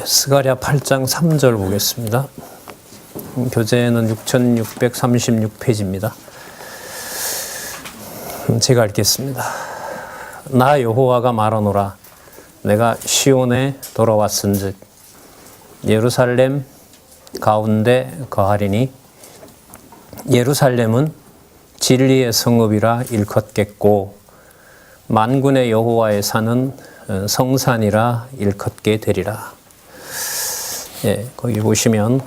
스가랴 8장 3절 보겠습니다. 교재는 6636페이지입니다. 제가 읽겠습니다. 나 여호와가 말하노라. 내가 시온에 돌아왔은즉 예루살렘 가운데 거하리니 예루살렘은 진리의 성읍이라 일컫겠고 만군의 여호와의 산은 성산이라 일컫게 되리라. 거기 보시면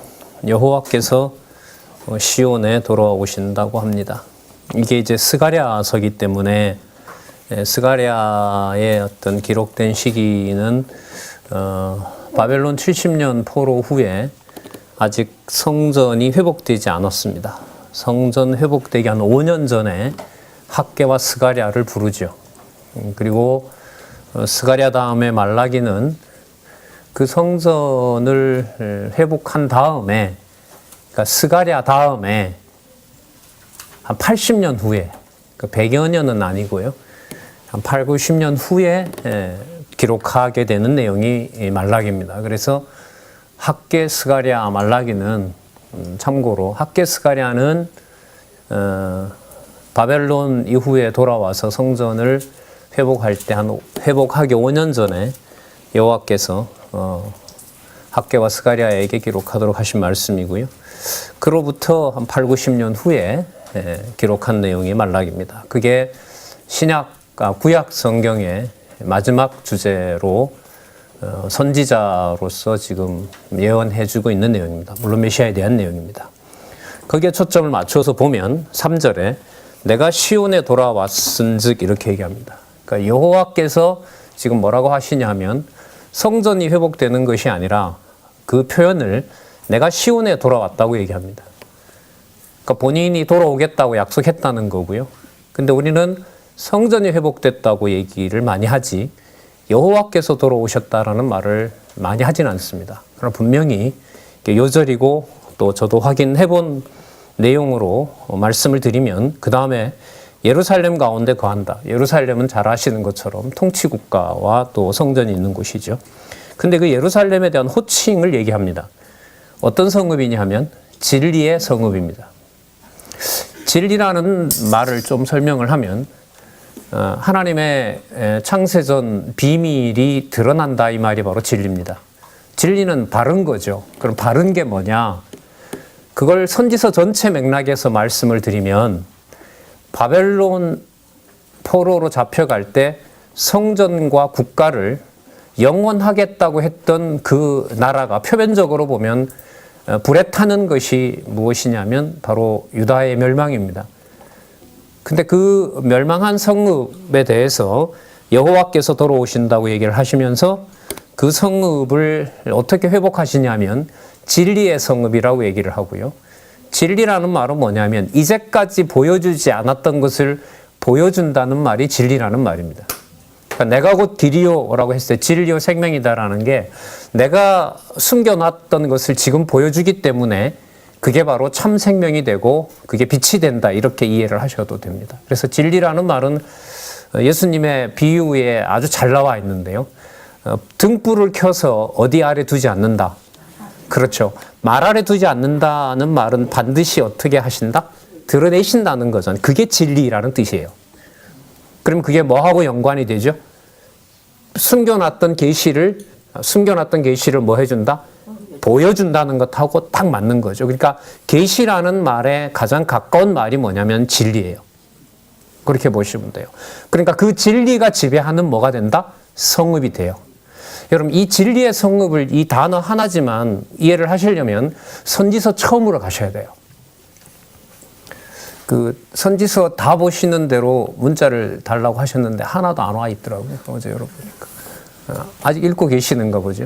여호와께서 시온에 돌아오신다고 합니다. 이게 이제 스가랴서기 때문에 스가랴의 어떤 기록된 시기는 바벨론 70년 포로 후에 아직 성전이 회복되지 않았습니다. 성전 회복되기 한 5년 전에 학개와 스가랴를 부르죠. 그리고 스가랴 다음에 말라기는 그 성전을 회복한 다음에, 그러니까 스가랴 다음에 한 80년 후에, 100여 년은 아니고요, 한 8, 90년 후에 기록하게 되는 내용이 말라기입니다. 그래서 학개, 스가랴, 말라기는 참고로 학개, 스가랴는 바벨론 이후에 돌아와서 성전을 회복할 때 회복하기 5년 전에 여호와께서 학개와 스가랴에게 기록하도록 하신 말씀이고요. 그로부터 한 8, 90년 후에 기록한 내용이 말라기입니다. 그게 구약 성경의 마지막 주제로 선지자로서 지금 예언해주고 있는 내용입니다. 물론 메시아에 대한 내용입니다. 거기에 초점을 맞춰서 보면 3절에 내가 시온에 돌아왔은즉 이렇게 얘기합니다. 그러니까 여호와께서 지금 뭐라고 하시냐면 성전이 회복되는 것이 아니라 그 표현을 내가 시온에 돌아왔다고 얘기합니다. 그러니까 본인이 돌아오겠다고 약속했다는 거고요. 근데 우리는 성전이 회복됐다고 얘기를 많이 하지 여호와께서 돌아오셨다라는 말을 많이 하진 않습니다. 그러나 분명히 요절이고 또 저도 확인해 본 내용으로 말씀을 드리면 그 다음에 예루살렘 가운데 거한다. 예루살렘은 잘 아시는 것처럼 통치국가와 또 성전이 있는 곳이죠. 근데 그 예루살렘에 대한 호칭을 얘기합니다. 어떤 성읍이냐 하면 진리의 성읍입니다. 진리라는 말을 좀 설명을 하면 하나님의 창세전 비밀이 드러난다 이 말이 바로 진리입니다. 진리는 바른 거죠. 그럼 바른 게 뭐냐? 그걸 선지서 전체 맥락에서 말씀을 드리면 바벨론 포로로 잡혀갈 때 성전과 국가를 영원하겠다고 했던 그 나라가 표면적으로 보면 불에 타는 것이 무엇이냐면 바로 유다의 멸망입니다. 근데 그 멸망한 성읍에 대해서 여호와께서 돌아오신다고 얘기를 하시면서 그 성읍을 어떻게 회복하시냐면 진리의 성읍이라고 얘기를 하고요. 진리라는 말은 뭐냐면 이제까지 보여주지 않았던 것을 보여준다는 말이 진리라는 말입니다. 그러니까 내가 곧 길이요라고 했을 때 진리요 생명이다라는 게 내가 숨겨놨던 것을 지금 보여주기 때문에 그게 바로 참 생명이 되고 그게 빛이 된다 이렇게 이해를 하셔도 됩니다. 그래서 진리라는 말은 예수님의 비유에 아주 잘 나와 있는데요. 등불을 켜서 어디 아래 두지 않는다. 그렇죠. 말 아래 두지 않는다는 말은 반드시 어떻게 하신다? 드러내신다는 거잖아요. 그게 진리라는 뜻이에요. 그럼 그게 뭐하고 연관이 되죠? 숨겨놨던 계시를 뭐 해준다? 보여준다는 것하고 딱 맞는 거죠. 그러니까 계시라는 말에 가장 가까운 말이 뭐냐면 진리예요. 그렇게 보시면 돼요. 그러니까 그 진리가 지배하는 뭐가 된다? 성읍이 돼요. 여러분 이 진리의 성읍을 이 단어 하나지만 이해를 하시려면 선지서 처음으로 가셔야 돼요. 그 선지서 다 보시는 대로 문자를 달라고 하셨는데 하나도 안 와 있더라고요. 어제 열어보니까. 아직 읽고 계시는가 보죠.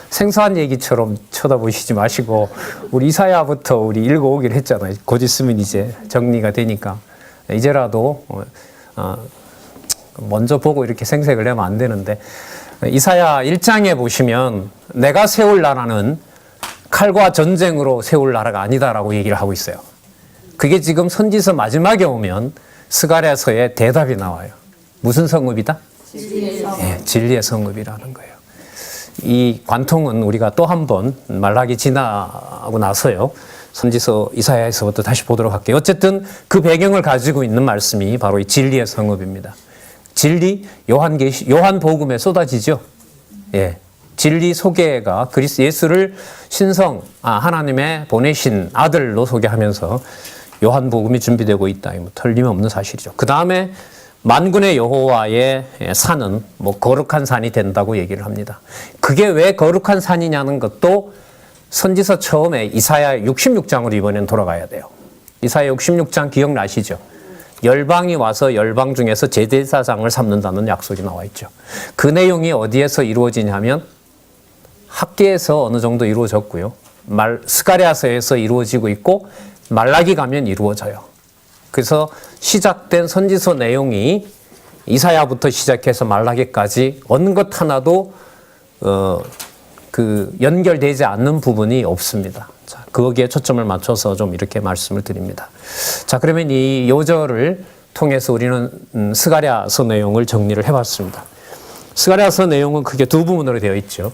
생소한 얘기처럼 쳐다보시지 마시고 우리 이사야부터 우리 읽어오기로 했잖아요. 곧 있으면 이제 정리가 되니까 이제라도 먼저 보고 이렇게 생색을 내면 안 되는데 이사야 1장에 보시면 내가 세울 나라는 칼과 전쟁으로 세울 나라가 아니다라고 얘기를 하고 있어요. 그게 지금 선지서 마지막에 오면 스가랴서의 대답이 나와요. 무슨 성읍이다? 진리의 성읍. 네, 진리의 성읍이라는 거예요. 이 관통은 우리가 또 한 번 말라기 지나고 나서요. 선지서 이사야에서부터 다시 보도록 할게요. 어쨌든 그 배경을 가지고 있는 말씀이 바로 이 진리의 성읍입니다. 진리, 요한복음에 쏟아지죠. 예. 진리 소개가 예수를 하나님의 보내신 아들로 소개하면서 요한복음이 준비되고 있다. 틀림없는 사실이죠. 그 다음에 만군의 여호와의 산은 거룩한 산이 된다고 얘기를 합니다. 그게 왜 거룩한 산이냐는 것도 선지서 처음에 이사야 66장으로 이번엔 돌아가야 돼요. 이사야 66장 기억나시죠? 열방이 와서 열방 중에서 제사장을 삼는다는 약속이 나와 있죠. 그 내용이 어디에서 이루어지냐면 학계에서 어느 정도 이루어졌고요. 스가랴서에서 이루어지고 있고 말라기 가면 이루어져요. 그래서 시작된 선지서 내용이 이사야부터 시작해서 말라기까지 어느 것 하나도 연결되지 않는 부분이 없습니다. 자, 거기에 초점을 맞춰서 좀 이렇게 말씀을 드립니다. 자, 그러면 이 요절을 통해서 우리는 스가랴서 내용을 정리를 해봤습니다. 스가랴서 내용은 크게 두 부분으로 되어 있죠.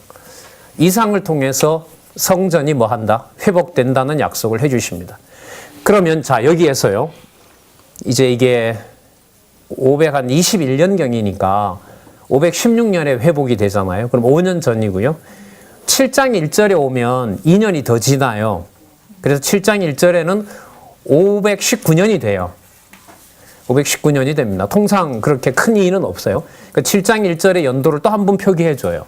이상을 통해서 성전이 뭐한다? 회복된다는 약속을 해주십니다. 그러면 자, 여기에서요. 이제 이게 521년경이니까 516년에 회복이 되잖아요. 그럼 5년 전이고요. 7장 1절에 오면 2년이 더 지나요. 그래서 7장 1절에는 519년이 돼요. 519년이 됩니다. 통상 그렇게 큰 이의는 없어요. 그러니까 7장 1절의 연도를 또 한 번 표기해 줘요.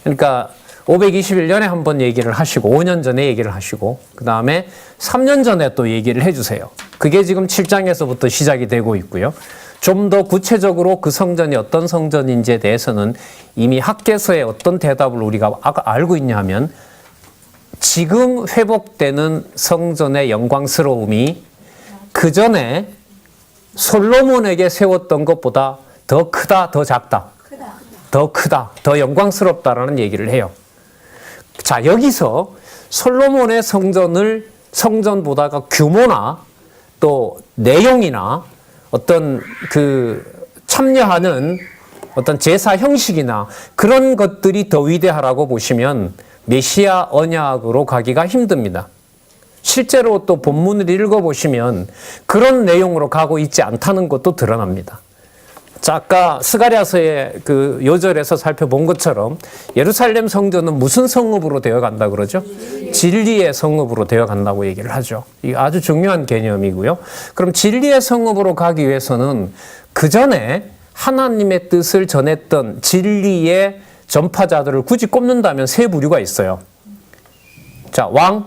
그러니까 521년에 한 번 얘기를 하시고 5년 전에 얘기를 하시고 그 다음에 3년 전에 또 얘기를 해주세요. 그게 지금 7장에서부터 시작이 되고 있고요. 좀 더 구체적으로 그 성전이 어떤 성전인지에 대해서는 이미 학개서에 어떤 대답을 우리가 알고 있냐 하면 지금 회복되는 성전의 영광스러움이 그 전에 솔로몬에게 세웠던 것보다 더 크다, 더 작다. 더 크다, 더 영광스럽다라는 얘기를 해요. 자, 여기서 솔로몬의 성전보다가 규모나 또 내용이나 어떤 참여하는 어떤 제사 형식이나 그런 것들이 더 위대하라고 보시면 메시아 언약으로 가기가 힘듭니다. 실제로 또 본문을 읽어보시면 그런 내용으로 가고 있지 않다는 것도 드러납니다. 자, 아까 스가랴서의 그 요절에서 살펴본 것처럼 예루살렘 성전은 무슨 성읍으로 되어 간다 그러죠? 진리의 성읍으로 되어 간다고 얘기를 하죠. 이게 아주 중요한 개념이고요. 그럼 진리의 성읍으로 가기 위해서는 그 전에 하나님의 뜻을 전했던 진리의 전파자들을 굳이 꼽는다면 세 부류가 있어요. 자, 왕,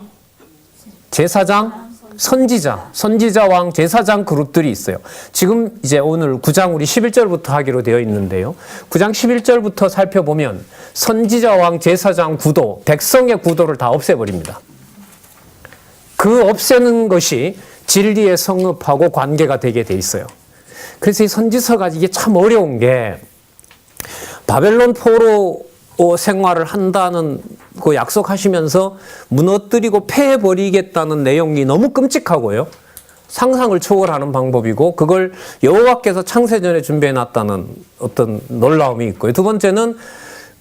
제사장, 선지자, 왕, 제사장 그룹들이 있어요. 지금 이제 오늘 9장 우리 11절부터 하기로 되어 있는데요. 9장 11절부터 살펴보면 선지자, 왕, 제사장 구도, 백성의 구도를 다 없애버립니다. 그 없애는 것이 진리의 성읍하고 관계가 되게 돼 있어요. 그래서 이 선지서가 이게 참 어려운 게 바벨론 포로 생활을 한다는 그 약속하시면서 무너뜨리고 패해버리겠다는 내용이 너무 끔찍하고요. 상상을 초월하는 방법이고 그걸 여호와께서 창세전에 준비해놨다는 어떤 놀라움이 있고요. 두 번째는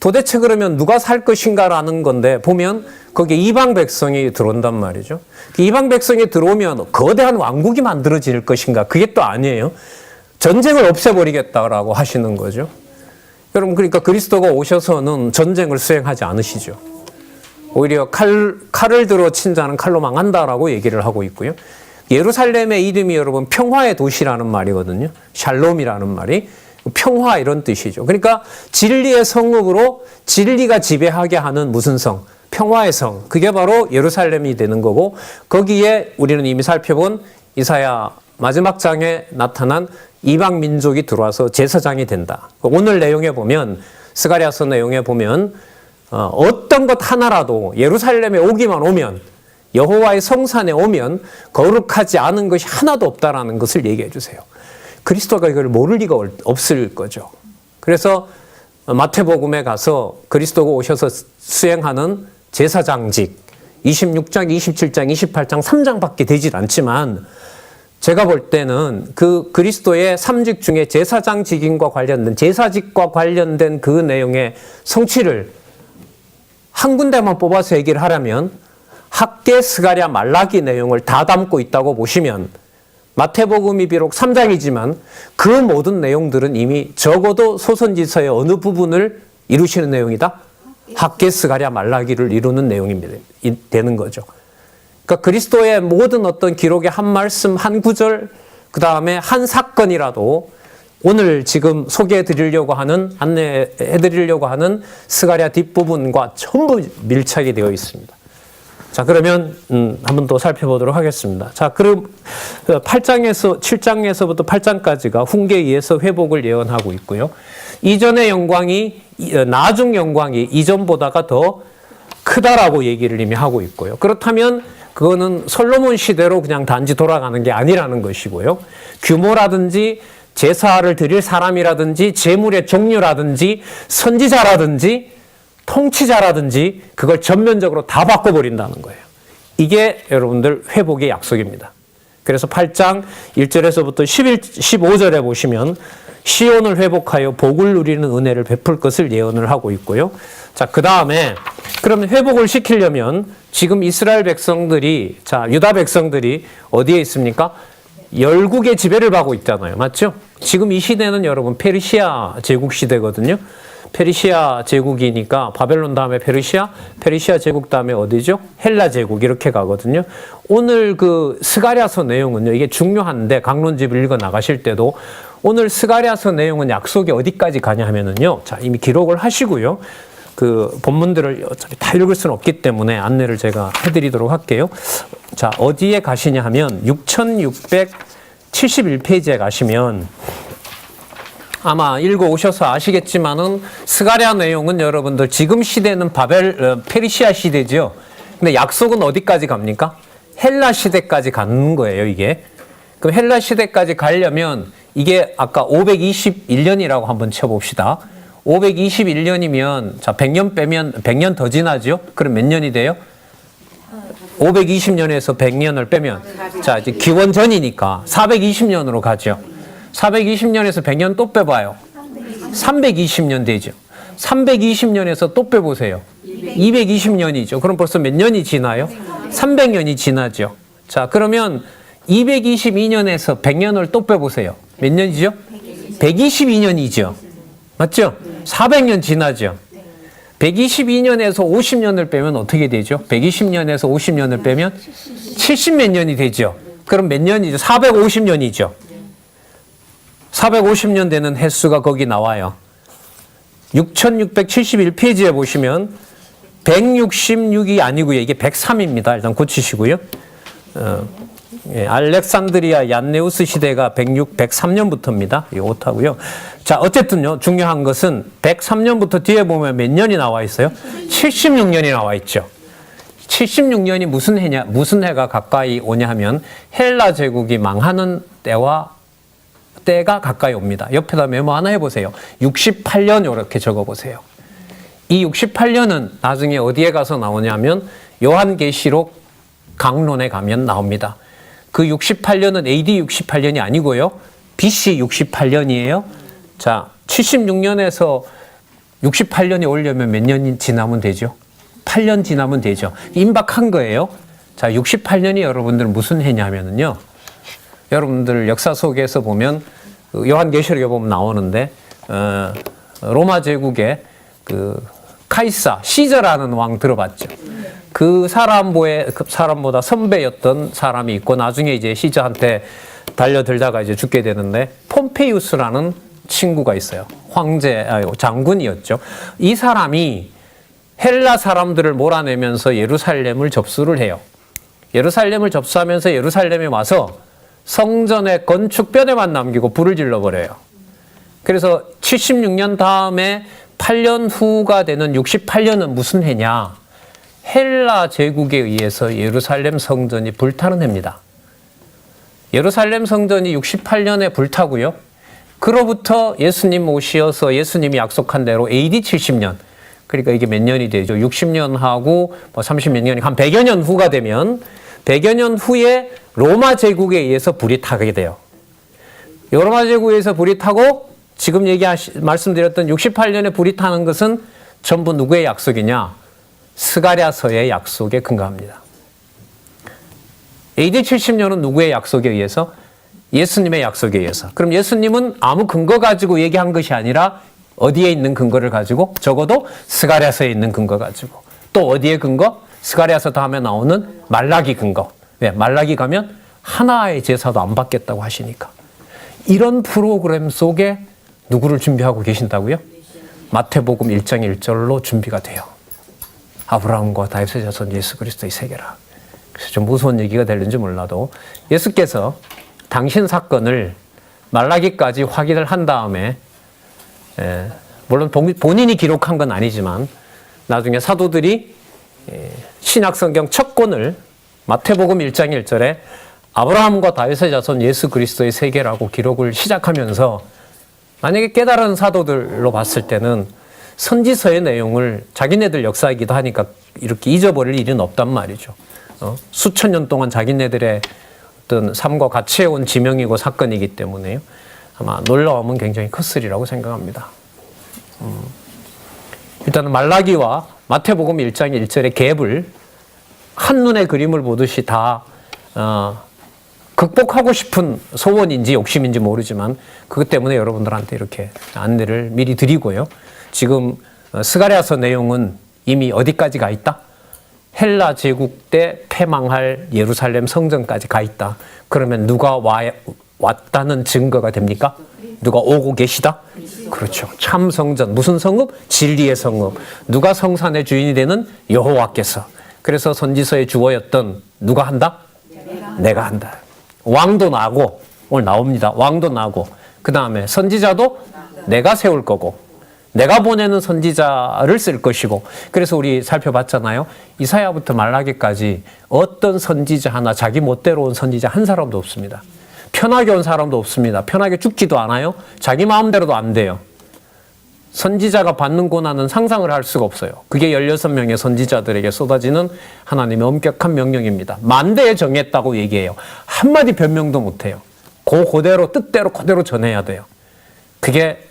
도대체 그러면 누가 살 것인가라는 건데 보면 거기에 이방 백성이 들어온단 말이죠. 이방 백성이 들어오면 거대한 왕국이 만들어질 것인가? 그게 또 아니에요. 전쟁을 없애버리겠다라고 하시는 거죠. 여러분, 그러니까 그리스도가 오셔서는 전쟁을 수행하지 않으시죠. 오히려 칼을 들어 친 자는 칼로 망한다라고 얘기를 하고 있고요. 예루살렘의 이름이 여러분 평화의 도시라는 말이거든요. 샬롬이라는 말이 평화 이런 뜻이죠. 그러니까 진리의 성읍으로 진리가 지배하게 하는 무슨 성? 평화의 성. 그게 바로 예루살렘이 되는 거고 거기에 우리는 이미 살펴본 이사야 마지막 장에 나타난 이방 민족이 들어와서 제사장이 된다. 오늘 내용에 보면 스가랴서 내용에 보면 어떤 것 하나라도 예루살렘에 오면 여호와의 성산에 오면 거룩하지 않은 것이 하나도 없다라는 것을 얘기해 주세요. 그리스도가 이걸 모를 리가 없을 거죠. 그래서 마태복음에 가서 그리스도가 오셔서 수행하는 제사장직 26장, 27장, 28장 3장밖에 되질 않지만 제가 볼 때는 그 그리스도의 3직 중에 제사장 직임과 관련된 제사직과 관련된 그 내용의 성취를 한 군데만 뽑아서 얘기를 하려면 학개, 스가랴, 말라기 내용을 다 담고 있다고 보시면 마태복음이 비록 3장이지만 그 모든 내용들은 이미 적어도 소선지서의 어느 부분을 이루시는 내용이다? 학개, 스가랴, 말라기를 이루는 내용입니다. 되는 거죠. 그러니까 그리스도의 모든 어떤 기록의 한 말씀, 한 구절, 그 다음에 한 사건이라도 오늘 지금 소개해 드리려고 하는, 안내해 드리려고 하는 스가랴 뒷부분과 전부 밀착이 되어 있습니다. 자, 그러면 한번 또 살펴보도록 하겠습니다. 자, 그럼 7장에서부터 8장까지가 훈계에 의해서 회복을 예언하고 있고요. 이전의 영광이, 나중 영광이 이전보다가 더 크다라고 얘기를 이미 하고 있고요. 그렇다면 그거는 솔로몬 시대로 그냥 단지 돌아가는 게 아니라는 것이고요. 규모라든지 제사를 드릴 사람이라든지 재물의 종류라든지 선지자라든지 통치자라든지 그걸 전면적으로 다 바꿔버린다는 거예요. 이게 여러분들 회복의 약속입니다. 그래서 8장 1절에서부터 15절에 보시면 시온을 회복하여 복을 누리는 은혜를 베풀 것을 예언을 하고 있고요. 자, 그 다음에 그러면 회복을 시키려면 지금 이스라엘 백성들이, 자, 유다 백성들이 어디에 있습니까? 열국의 지배를 받고 있잖아요. 맞죠? 지금 이 시대는 여러분 페르시아 제국 시대거든요. 페르시아 제국이니까 바벨론 다음에 페르시아 제국 다음에 어디죠? 헬라 제국 이렇게 가거든요. 오늘 그 스가랴서 내용은요. 이게 중요한데 강론집을 읽어 나가실 때도 오늘 스가랴서 내용은 약속이 어디까지 가냐 하면은요. 자, 이미 기록을 하시고요. 그 본문들을 어차피 다 읽을 수는 없기 때문에 안내를 제가 해드리도록 할게요. 자, 어디에 가시냐 하면 6671페이지에 가시면 아마 읽어오셔서 아시겠지만은 스가랴 내용은 여러분들 지금 시대는 페르시아 시대죠. 근데 약속은 어디까지 갑니까? 헬라 시대까지 가는 거예요, 이게. 그럼 헬라 시대까지 가려면 이게 아까 521년이라고 한번 쳐봅시다. 521년이면 자 100년 빼면 100년 더 지나죠? 그럼 몇 년이 돼요? 520년에서 100년을 빼면 자 이제 기원 전이니까 420년으로 가죠. 420년에서 100년 또 빼봐요. 320년 되죠. 320년에서 또 빼보세요. 220년이죠. 그럼 벌써 몇 년이 지나요? 300년이 지나죠. 자, 그러면 222년에서 100년을 또 빼보세요. 몇 년이죠? 122년이죠. 맞죠? 400년 지나죠. 122년에서 50년을 빼면 어떻게 되죠? 120년에서 50년을 빼면 70몇 년이 되죠. 그럼 몇 년이죠? 450년이죠. 450년 되는 횟수가 거기 나와요. 6671페이지에 보시면 166이 아니고요. 이게 103입니다. 일단 고치시고요. 알렉산드리아 얀네우스 시대가 103년부터입니다. 이 오타고요. 자, 어쨌든요. 중요한 것은 103년부터 뒤에 보면 몇 년이 나와 있어요? 76년이 나와 있죠. 76년이 무슨 해냐? 무슨 해가 가까이 오냐 하면 헬라 제국이 망하는 때가 가까이 옵니다. 옆에다 메모 하나 해보세요. 68년 이렇게 적어보세요. 이 68년은 나중에 어디에 가서 나오냐면 요한계시록 강론에 가면 나옵니다. 그 68년은 AD 68년이 아니고요. BC 68년이에요. 자, 76년에서 68년이 오려면 몇 년이 지나면 되죠? 8년 지나면 되죠. 임박한 거예요. 자, 68년이 여러분들 무슨 해냐면요. 여러분들 역사 속에서 보면 요한계시록에 보면 나오는데 로마 제국의 그 카이사 시저라는 왕 들어봤죠? 그 사람보다 선배였던 사람이 있고 나중에 이제 시저한테 달려들다가 이제 죽게 되는데 폼페이우스라는 친구가 있어요. 장군이었죠. 이 사람이 헬라 사람들을 몰아내면서 예루살렘을 접수를 해요. 예루살렘을 접수하면서 예루살렘에 와서 성전의 건축변에만 남기고 불을 질러버려요. 그래서 76년 다음에 8년 후가 되는 68년은 무슨 해냐? 헬라 제국에 의해서 예루살렘 성전이 불타는 해입니다. 예루살렘 성전이 68년에 불타고요. 그로부터 예수님 오시어서 예수님이 약속한 대로 AD 70년, 그러니까 이게 몇 년이 되죠? 60년하고 뭐 30몇 년이 한 100여 년 후가 되면 100여 년 후에 로마 제국에 의해서 불이 타게 돼요. 로마 제국에 의해서 불이 타고 지금 말씀드렸던 68년에 불이 타는 것은 전부 누구의 약속이냐? 스가랴서의 약속에 근거합니다. AD 70년은 누구의 약속에 의해서? 예수님의 약속에 의해서. 그럼 예수님은 아무 근거 가지고 얘기한 것이 아니라 어디에 있는 근거를 가지고? 적어도 스가랴서에 있는 근거 가지고. 또 어디에 근거? 스가랴서 다음에 나오는 말라기 근거. 왜? 말라기 가면 하나의 제사도 안 받겠다고 하시니까. 이런 프로그램 속에 누구를 준비하고 계신다고요? 마태복음 1장 1절로 준비가 돼요. 아브라함과 다윗의 자손 예수 그리스도의 세계라. 그래서 좀 무서운 얘기가 될는지 몰라도 예수께서 당신 사건을 말라기까지 확인을 한 다음에 물론 본인이 기록한 건 아니지만 나중에 사도들이 신약성경 첫 권을 마태복음 1장 1절에 아브라함과 다윗의 자손 예수 그리스도의 세계라고 기록을 시작하면서 만약에 깨달은 사도들로 봤을 때는 선지서의 내용을 자기네들 역사이기도 하니까 이렇게 잊어버릴 일은 없단 말이죠. 수천 년 동안 자기네들의 어떤 삶과 같이 해온 지명이고 사건이기 때문에요. 아마 놀라움은 굉장히 컸으리라고 생각합니다. 일단은 말라기와 마태복음 1장 1절의 갭을 한눈에 그림을 보듯이 다 극복하고 싶은 소원인지 욕심인지 모르지만 그것 때문에 여러분들한테 이렇게 안내를 미리 드리고요. 지금 스가랴서 내용은 이미 어디까지 가 있다? 헬라 제국 때 패망할 예루살렘 성전까지 가 있다. 그러면 누가 왔다는 증거가 됩니까? 누가 오고 계시다? 그렇죠. 참 성전. 무슨 성읍? 진리의 성읍. 누가 성산의 주인이 되는? 여호와께서. 그래서 선지서의 주어였던 누가 한다? 내가 한다. 왕도 나고 오늘 나옵니다. 왕도 나고 그 다음에 선지자도 내가 세울 거고 내가 보내는 선지자를 쓸 것이고 그래서 우리 살펴봤잖아요. 이사야부터 말라기까지 어떤 선지자 하나 자기 멋대로 온 선지자 한 사람도 없습니다. 편하게 온 사람도 없습니다. 편하게 죽지도 않아요. 자기 마음대로도 안 돼요. 선지자가 받는 고난은 상상을 할 수가 없어요. 그게 16명의 선지자들에게 쏟아지는 하나님의 엄격한 명령입니다. 만대에 정했다고 얘기해요. 한마디 변명도 못해요. 그대로 뜻대로 그대로 전해야 돼요. 그게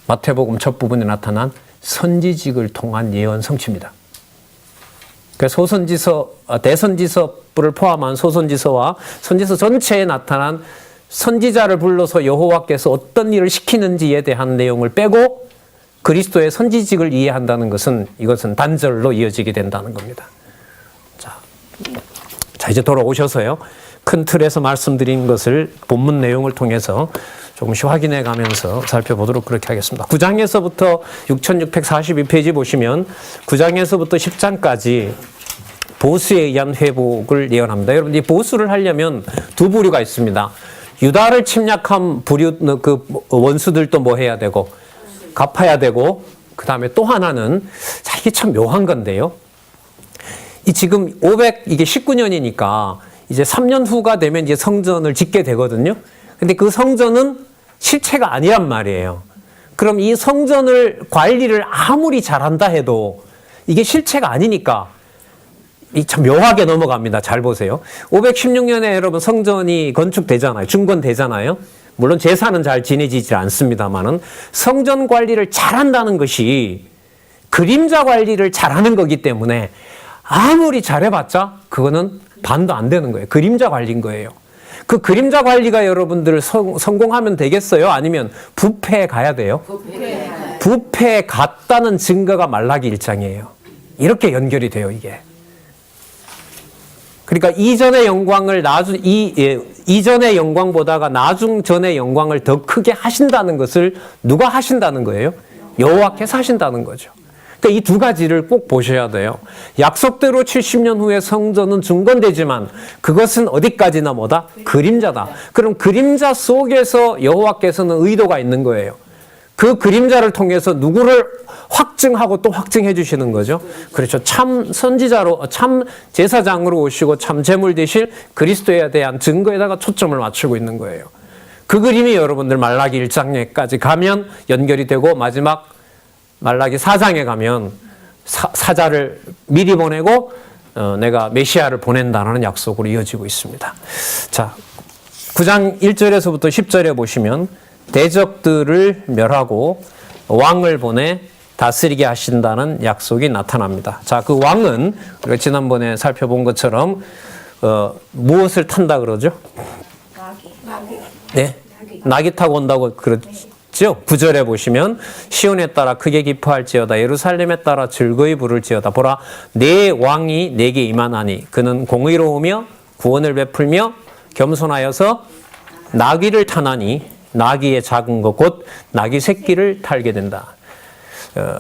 마태복음 첫 부분에 나타난 선지직을 통한 예언 성취입니다. 소선지서, 대선지서를 포함한 소선지서와 선지서 전체에 나타난 선지자를 불러서 여호와께서 어떤 일을 시키는지에 대한 내용을 빼고 그리스도의 선지직을 이해한다는 것은 이것은 단절로 이어지게 된다는 겁니다. 자 이제 돌아오셔서요. 큰 틀에서 말씀드린 것을 본문 내용을 통해서 조금씩 확인해 가면서 살펴보도록 그렇게 하겠습니다. 9장에서부터 6642페이지 보시면 9장에서부터 10장까지 보수에 의한 회복을 예언합니다. 여러분 이 보수를 하려면 두 부류가 있습니다. 유다를 침략한 부류 그 원수들도 뭐 해야 되고 갚아야 되고 그 다음에 또 하나는 자 이게 참 묘한 건데요. 이 지금 이게 19년이니까 이제 3년 후가 되면 이제 성전을 짓게 되거든요. 근데 그 성전은 실체가 아니란 말이에요. 그럼 이 성전을 관리를 아무리 잘한다 해도 이게 실체가 아니니까 이 참 묘하게 넘어갑니다. 잘 보세요. 516년에 여러분 성전이 건축되잖아요. 중건되잖아요. 물론 제사는 잘 지내지질 않습니다만은 성전 관리를 잘한다는 것이 그림자 관리를 잘하는 거기 때문에 아무리 잘해봤자 그거는 반도 안 되는 거예요. 그림자 관리인 거예요. 그 그림자 관리가 여러분들 성공하면 되겠어요? 아니면 부패에 가야 돼요? 부패에 갔다는 증거가 말라기 1장이에요. 이렇게 연결이 돼요, 이게. 그러니까 이전의 영광을 이전의 영광보다가 나중 전의 영광을 더 크게 하신다는 것을 누가 하신다는 거예요? 여호와께서 하신다는 거죠. 그러니까 이 두 가지를 꼭 보셔야 돼요. 약속대로 70년 후에 성전은 중건되지만 그것은 어디까지나 뭐다? 그림자다. 그럼 그림자 속에서 여호와께서는 의도가 있는 거예요. 그 그림자를 통해서 누구를 확증하고 또 확증해 주시는 거죠. 그렇죠. 참 선지자로, 참 제사장으로 오시고 참 제물 되실 그리스도에 대한 증거에다가 초점을 맞추고 있는 거예요. 그 그림이 여러분들 말라기 1장에까지 가면 연결이 되고 마지막 말라기 4장에 가면 사자를 미리 보내고 내가 메시아를 보낸다는 약속으로 이어지고 있습니다. 자, 9장 1절에서부터 10절에 보시면 대적들을 멸하고 왕을 보내 다스리게 하신다는 약속이 나타납니다. 자, 그 왕은 우리가 지난번에 살펴본 것처럼 무엇을 탄다 그러죠? 네, 낙이 타고 온다고 그러죠. 9절에 보시면 시온에 따라 크게 기뻐할지어다 예루살렘에 따라 즐거이 부를지어다 보라 내 왕이 내게 임하나니 그는 공의로우며 구원을 베풀며 겸손하여서 나귀를 타나니 나귀의 작은 것 곧 나귀 새끼를 탈게 된다.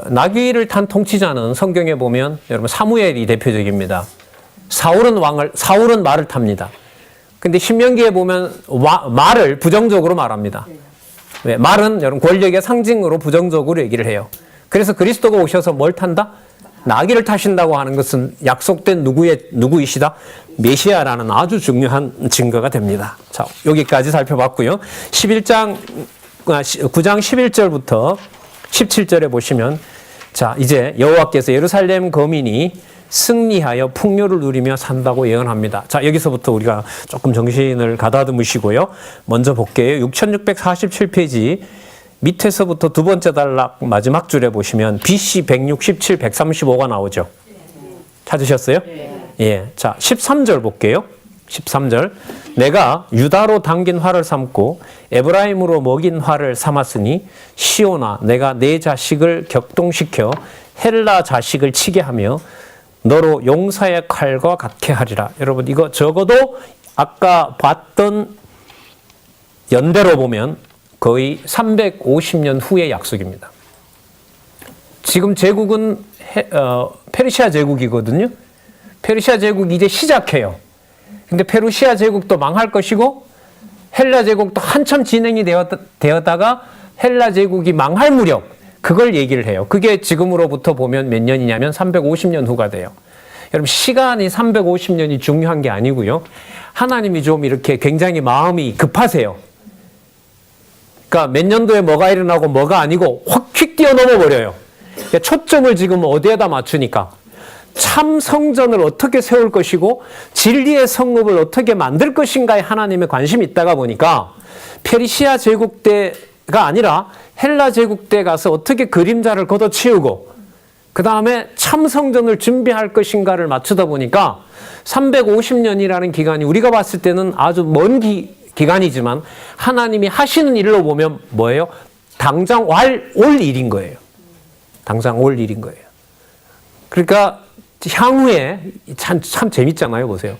나귀를 탄 통치자는 성경에 보면 여러분 사무엘이 대표적입니다. 사울은 말을 탑니다. 근데 신명기에 보면 말을 부정적으로 말합니다. 왜? 말은 여러분 권력의 상징으로 부정적으로 얘기를 해요. 그래서 그리스도가 오셔서 뭘 탄다? 나귀를 타신다고 하는 것은 약속된 누구이시다? 메시아라는 아주 중요한 증거가 됩니다. 자, 여기까지 살펴봤고요. 9장 11절부터 17절에 보시면 자, 이제 여호와께서 예루살렘 거민이 승리하여 풍요를 누리며 산다고 예언합니다. 자, 여기서부터 우리가 조금 정신을 가다듬으시고요. 먼저 볼게요. 6647페이지 밑에서부터 두 번째 단락 마지막 줄에 보시면 BC 167, 135가 나오죠. 찾으셨어요? 예. 자, 13절 볼게요. 13절. 내가 유다로 당긴 활을 삼고 에브라임으로 먹인 활을 삼았으니 시온아 내가 내 자식을 격동시켜 헬라 자식을 치게 하며 너로 용사의 칼과 같게 하리라. 여러분 이거 적어도 아까 봤던 연대로 보면 거의 350년 후의 약속입니다. 지금 제국은 페르시아 제국이거든요. 페르시아 제국이 이제 시작해요. 근데 페르시아 제국도 망할 것이고 헬라 제국도 한참 진행이 되었다가 헬라 제국이 망할 무렵 그걸 얘기를 해요. 그게 지금으로부터 보면 몇 년이냐면 350년 후가 돼요. 여러분 시간이 350년이 중요한 게 아니고요. 하나님이 좀 이렇게 굉장히 마음이 급하세요. 그러니까 몇 년도에 뭐가 일어나고 뭐가 아니고 확 휙 뛰어넘어 버려요. 그러니까 초점을 지금 어디에다 맞추니까 참 성전을 어떻게 세울 것이고 진리의 성읍을 어떻게 만들 것인가에 하나님의 관심이 있다가 보니까 페르시아 제국 때가 아니라 헬라 제국 때 가서 어떻게 그림자를 걷어치우고 그 다음에 참 성전을 준비할 것인가를 맞추다 보니까 350년이라는 기간이 우리가 봤을 때는 아주 먼 기간이지만 하나님이 하시는 일로 보면 뭐예요? 당장 올 일인 거예요. 당장 올 일인 거예요. 그러니까 향후에 참 재밌잖아요. 보세요.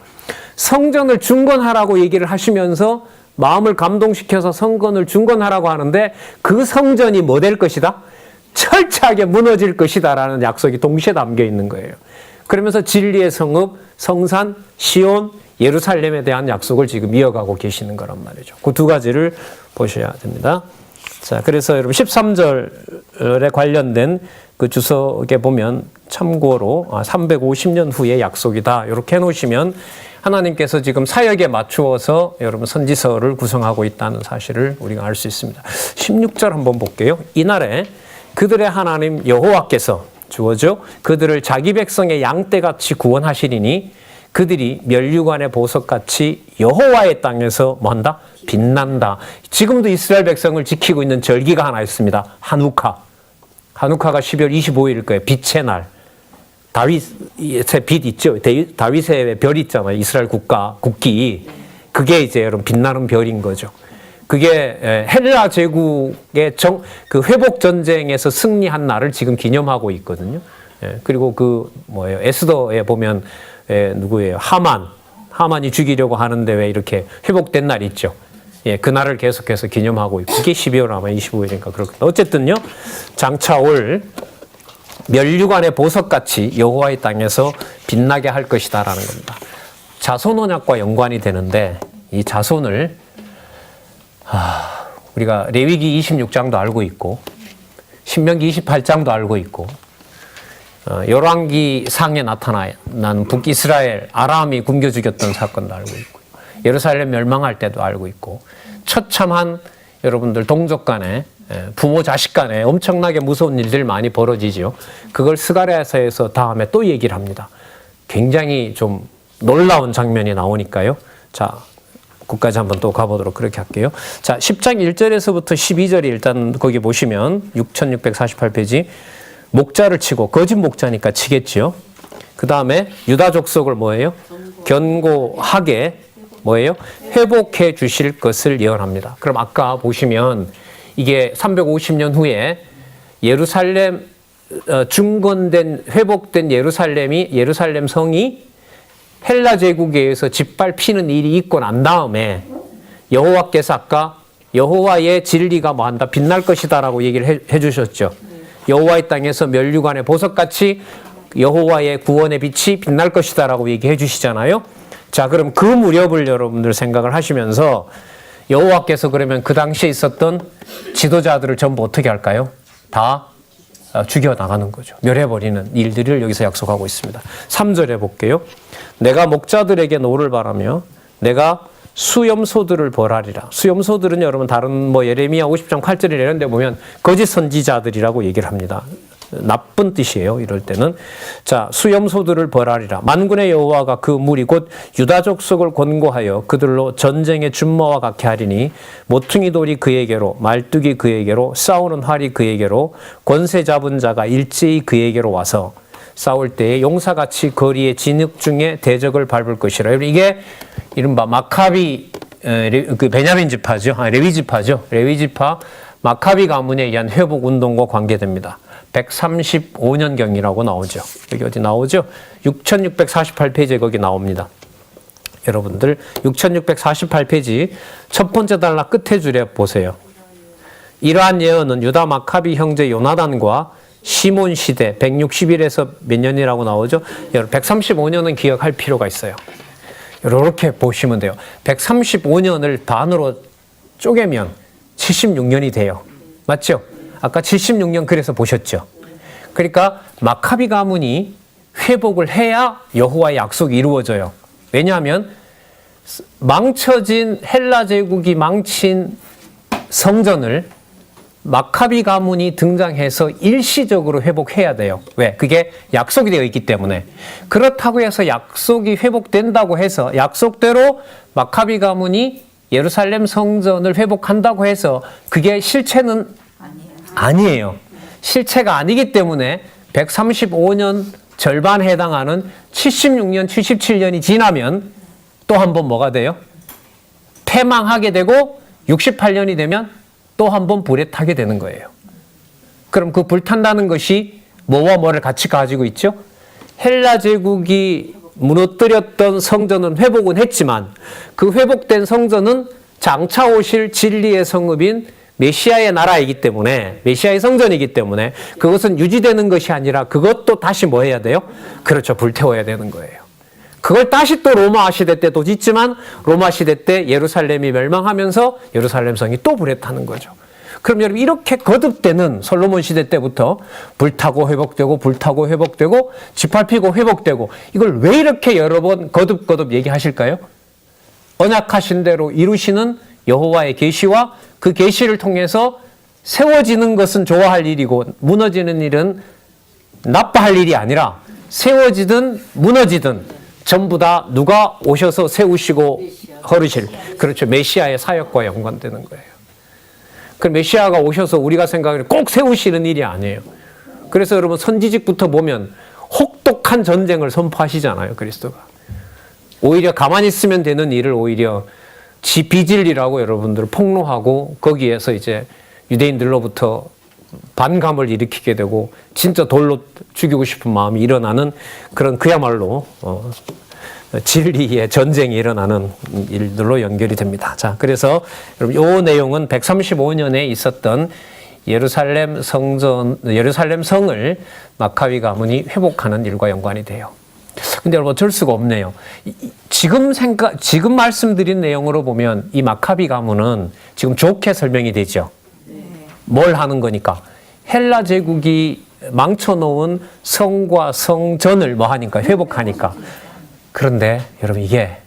성전을 중건하라고 얘기를 하시면서 마음을 감동시켜서 성전을 중건하라고 하는데 그 성전이 뭐 될 것이다? 철저하게 무너질 것이다 라는 약속이 동시에 담겨 있는 거예요. 그러면서 진리의 성읍, 성산, 시온, 예루살렘에 대한 약속을 지금 이어가고 계시는 거란 말이죠. 그 두 가지를 보셔야 됩니다. 자, 그래서 여러분 13절에 관련된 그 주석에 보면 참고로 350년 후의 약속이다 이렇게 해놓으시면 하나님께서 지금 사역에 맞추어서 여러분 선지서를 구성하고 있다는 사실을 우리가 알 수 있습니다. 16절 한번 볼게요. 이날에 그들의 하나님 여호와께서 주어져 그들을 자기 백성의 양떼같이 구원하시리니 그들이 멸류관의 보석같이 여호와의 땅에서 뭐한다? 빛난다. 지금도 이스라엘 백성을 지키고 있는 절기가 하나 있습니다. 하누카가 12월 25일일 거예요. 빛의 날. 다윗의 빛 있죠. 다윗의 별 있잖아요. 이스라엘 국기. 그게 이제 여러분 빛나는 별인 거죠. 그게 헬라 제국의 그 회복 전쟁에서 승리한 날을 지금 기념하고 있거든요. 그리고 에스더에 보면 누구예요? 하만이 죽이려고 하는데 왜 이렇게 회복된 날 있죠. 그 날을 계속해서 기념하고 있고 그게 12월 아마 25일인가 그렇거든요. 어쨌든요. 장차 올 멸류관의 보석같이 여호와의 땅에서 빛나게 할 것이다라는 겁니다. 자손 언약과 연관이 되는데 이 자손을 우리가 레위기 26장도 알고 있고 신명기 28장도 알고 있고 열왕기 상에 나타난 북이스라엘 아람이 굶겨 죽였던 사건도 알고 있고 예루살렘 멸망할 때도 알고 있고 처참한 여러분들 동족 간에 부모 자식 간에 엄청나게 무서운 일들 많이 벌어지죠. 그걸 스가랴서에서 다음에 또 얘기를 합니다. 굉장히 좀 놀라운 장면이 나오니까요. 자, 그까지 한번 또 가보도록 그렇게 할게요. 자, 10장 1절에서부터 12절이 일단 거기 보시면 6648페이지 목자를 치고 거짓 목자니까 치겠죠. 그 다음에 유다 족속을 뭐예요? 견고하게 뭐예요? 회복해 주실 것을 예언합니다. 그럼 아까 보시면 이게 350년 후에 예루살렘 중건된 회복된 예루살렘 성이 헬라 제국에 의해서 짓밟히는 일이 있고 난 다음에 여호와께서 아까 여호와의 진리가 뭐한다? 빛날 것이다라고 얘기를 해주셨죠. 여호와의 땅에서 면류관의 보석같이 여호와의 구원의 빛이 빛날 것이다라고 얘기해 주시잖아요. 자, 그럼 그 무렵을 여러분들 생각을 하시면서 여호와께서 그러면 그 당시에 있었던 지도자들을 전부 어떻게 할까요? 다 죽여나가는 거죠. 멸해버리는 일들을 여기서 약속하고 있습니다. 3절에 볼게요. 내가 목자들에게 노를 바라며 내가 수염소들을 벌하리라. 수염소들은 여러분 다른 뭐 예레미야 50장 8절에 이런 데 보면 거짓 선지자들이라고 얘기를 합니다. 나쁜 뜻이에요. 이럴 때는. 자, 수염소들을 벌하리라. 만군의 여호와가 그 무리 곧 유다 족속을 권고하여 그들로 전쟁의 준모와 같게 하리니 모퉁이 돌이 그에게로 말뚝이 그에게로 싸우는 활이 그에게로 권세 잡은 자가 일제히 그에게로 와서 싸울 때에 용사같이 거리의 진흙 중에 대적을 밟을 것이라. 이게 이른바 마카비 그 베냐민 지파죠. 레위 지파죠. 레위 지파 마카비 가문에 의한 회복 운동과 관계됩니다. 135년경이라고 나오죠. 여기 어디 나오죠? 6648페이지에 거기 나옵니다. 여러분들 6648페이지 첫 번째 달라 끝에 줄에 보세요. 이러한 예언은 유다 마카비 형제 요나단과 시몬 시대 161에서 몇 년이라고 나오죠? 여러분 135년은 기억할 필요가 있어요. 이렇게 보시면 돼요. 135년을 반으로 쪼개면 76년이 돼요. 맞죠? 아까 76년 그래서 보셨죠? 그러니까 마카비 가문이 회복을 해야 여호와의 약속이 이루어져요. 왜냐하면 망쳐진 헬라 제국이 망친 성전을 마카비 가문이 등장해서 일시적으로 회복해야 돼요. 왜? 그게 약속이 되어 있기 때문에. 그렇다고 해서 약속이 회복된다고 해서 약속대로 마카비 가문이 예루살렘 성전을 회복한다고 해서 그게 실체는 아니에요. 실체가 아니기 때문에 135년 절반에 해당하는 76년, 77년이 지나면 또 한 번 뭐가 돼요? 패망하게 되고 68년이 되면 또 한 번 불에 타게 되는 거예요. 그럼 그 불탄다는 것이 뭐와 뭐를 같이 가지고 있죠? 헬라 제국이 무너뜨렸던 성전은 회복은 했지만 그 회복된 성전은 장차 오실 진리의 성읍인 메시아의 나라이기 때문에 메시아의 성전이기 때문에 그것은 유지되는 것이 아니라 그것도 다시 뭐 해야 돼요? 그렇죠. 불태워야 되는 거예요. 그걸 다시 또 로마 시대 때도 짓지만 로마 시대 때 예루살렘이 멸망하면서 예루살렘 성이 또 불에 타는 거죠. 그럼 여러분 이렇게 거듭되는 솔로몬 시대 때부터 불타고 회복되고 불타고 회복되고 짓밟히고 회복되고 이걸 왜 이렇게 여러 번 거듭 얘기하실까요? 언약하신 대로 이루시는 여호와의 계시와 그 계시를 통해서 세워지는 것은 좋아할 일이고 무너지는 일은 나빠할 일이 아니라 세워지든 무너지든 전부 다 누가 오셔서 세우시고 허르실 그렇죠. 메시아의 사역과 연관되는 거예요. 그 메시아가 오셔서 우리가 생각하기를 꼭 세우시는 일이 아니에요. 그래서 여러분 선지직부터 보면 혹독한 전쟁을 선포하시잖아요. 그리스도가. 오히려 가만히 있으면 되는 일을 오히려 비진리라고 여러분들 폭로하고 거기에서 이제 유대인들로부터 반감을 일으키게 되고 진짜 돌로 죽이고 싶은 마음이 일어나는 그런 그야말로 진리의 전쟁이 일어나는 일들로 연결이 됩니다. 자, 그래서 여러분 이 내용은 135년에 있었던 예루살렘 성을 마카비 가문이 회복하는 일과 연관이 돼요. 근데 여러분 어쩔 수가 없네요. 지금 말씀드린 내용으로 보면 이 마카비 가문은 지금 좋게 설명이 되죠. 뭘 하는 거니까 헬라 제국이 망쳐놓은 성과 성전을 뭐 하니까 회복하니까. 그런데 여러분 이게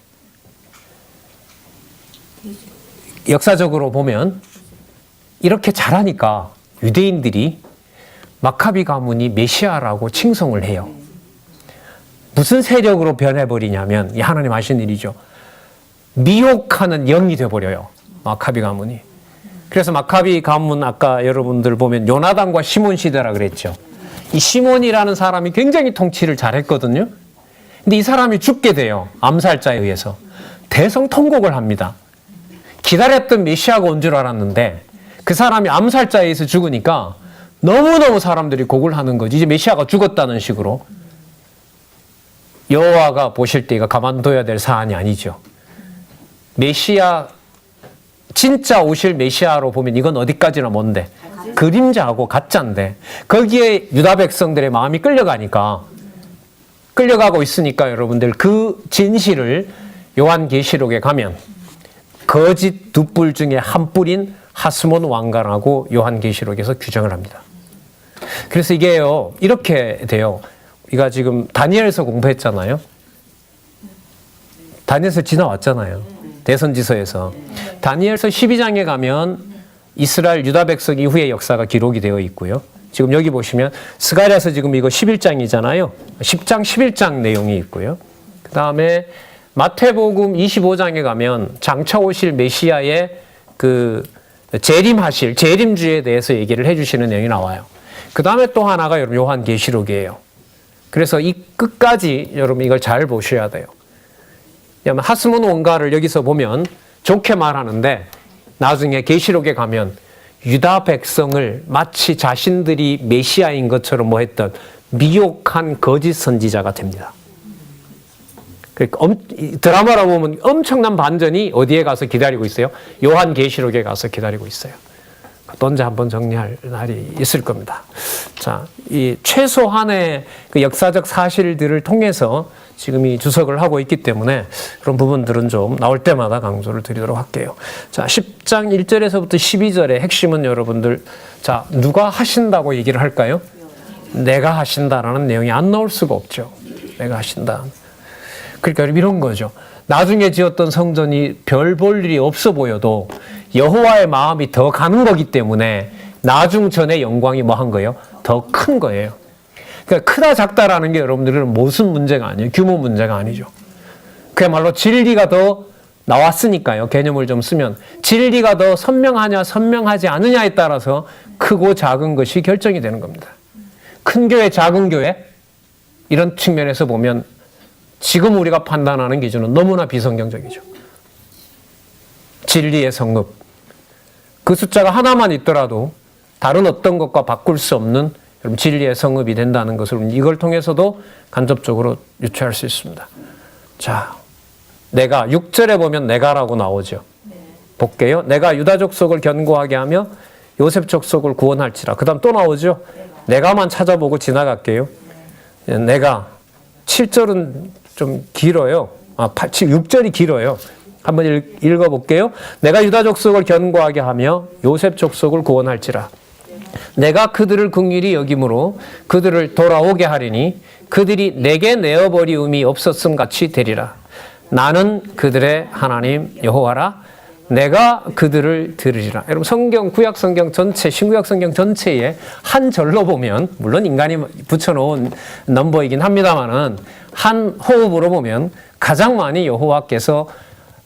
역사적으로 보면 이렇게 잘하니까 유대인들이 마카비 가문이 메시아라고 칭송을 해요. 무슨 세력으로 변해버리냐면 이 하나님 하신 일이죠. 미혹하는 영이 돼버려요. 마카비 가문이. 그래서 마카비 가문 아까 여러분들 보면 요나단과 시몬 시대라 그랬죠. 이 시몬이라는 사람이 굉장히 통치를 잘했거든요. 근데 이 사람이 죽게 돼요. 암살자에 의해서. 대성통곡을 합니다. 기다렸던 메시아가 온 줄 알았는데 그 사람이 암살자에 의해서 죽으니까 너무너무 사람들이 곡을 하는 거지. 이제 메시아가 죽었다는 식으로. 여호와가 보실 때 이거 가만둬야 될 사안이 아니죠. 메시아, 진짜 오실 메시아로 보면 이건 어디까지나 뭔데? 그림자하고 가짜인데 거기에 유다 백성들의 마음이 끌려가고 있으니까 여러분들 그 진실을 요한계시록에 가면 거짓 두 뿔 중에 한 뿔인 하스몬 왕관하고 요한계시록에서 규정을 합니다. 그래서 이게요 이렇게 돼요. 우리가 지금 다니엘서 공부했잖아요. 다니엘서 지나왔잖아요. 대선지서에서. 다니엘서 12장에 가면 이스라엘 유다 백성 이후의 역사가 기록이 되어 있고요. 지금 여기 보시면 스가랴서 지금 이거 11장이잖아요. 10장, 11장 내용이 있고요. 그 다음에 마태복음 25장에 가면 장차 오실 메시아의 그 재림주에 대해서 얘기를 해주시는 내용이 나와요. 그 다음에 또 하나가 여러분 요한계시록이에요. 그래서 이 끝까지 여러분 이걸 잘 보셔야 돼요. 하스몬 원가를 여기서 보면 좋게 말하는데 나중에 계시록에 가면 유다 백성을 마치 자신들이 메시아인 것처럼 뭐 했던 미혹한 거짓 선지자가 됩니다. 그러니까 드라마로 보면 엄청난 반전이 어디에 가서 기다리고 있어요? 요한계시록에 가서 기다리고 있어요. 또 언제 한번 정리할 날이 있을 겁니다. 자, 이 최소한의 그 역사적 사실들을 통해서 지금 이 주석을 하고 있기 때문에 그런 부분들은 좀 나올 때마다 강조를 드리도록 할게요. 자, 10장 1절에서부터 12절의 핵심은 여러분들, 자, 누가 하신다고 얘기를 할까요? 내가 하신다라는 내용이 안 나올 수가 없죠. 내가 하신다. 그러니까 이런 거죠. 나중에 지었던 성전이 별 볼 일이 없어 보여도 여호와의 마음이 더 가는 거기 때문에 나중 전의 영광이 뭐 한 거예요? 더 큰 거예요. 그러니까 크다 작다라는 게 여러분들은 무슨 문제가 아니에요. 규모 문제가 아니죠. 그야말로 진리가 더 나왔으니까요. 개념을 좀 쓰면 진리가 더 선명하냐 선명하지 않느냐에 따라서 크고 작은 것이 결정이 되는 겁니다. 큰 교회, 작은 교회 이런 측면에서 보면 지금 우리가 판단하는 기준은 너무나 비성경적이죠. 진리의 성읍. 그 숫자가 하나만 있더라도 다른 어떤 것과 바꿀 수 없는 진리의 성읍이 된다는 것을 이걸 통해서도 간접적으로 유추할 수 있습니다. 자, 내가 6절에 보면 내가라고 나오죠. 볼게요. 내가 유다 족속을 견고하게 하며 요셉 족속을 구원할지라. 그 다음 또 나오죠. 내가만 찾아보고 지나갈게요. 내가 7절은 좀 길어요. 6절이 길어요. 한번 읽어볼게요. 내가 유다 족속을 견고하게 하며 요셉 족속을 구원할지라. 내가 그들을 긍휼히 여김으로 그들을 돌아오게 하리니 그들이 내게 내어버리움이 없었음 같이 되리라. 나는 그들의 하나님 여호와라. 내가 그들을 들으리라. 여러분 성경, 구약 성경 전체, 신구약 성경 전체에 한 절로 보면, 물론 인간이 붙여놓은 넘버이긴 합니다만은 한 호흡으로 보면 가장 많이 여호와께서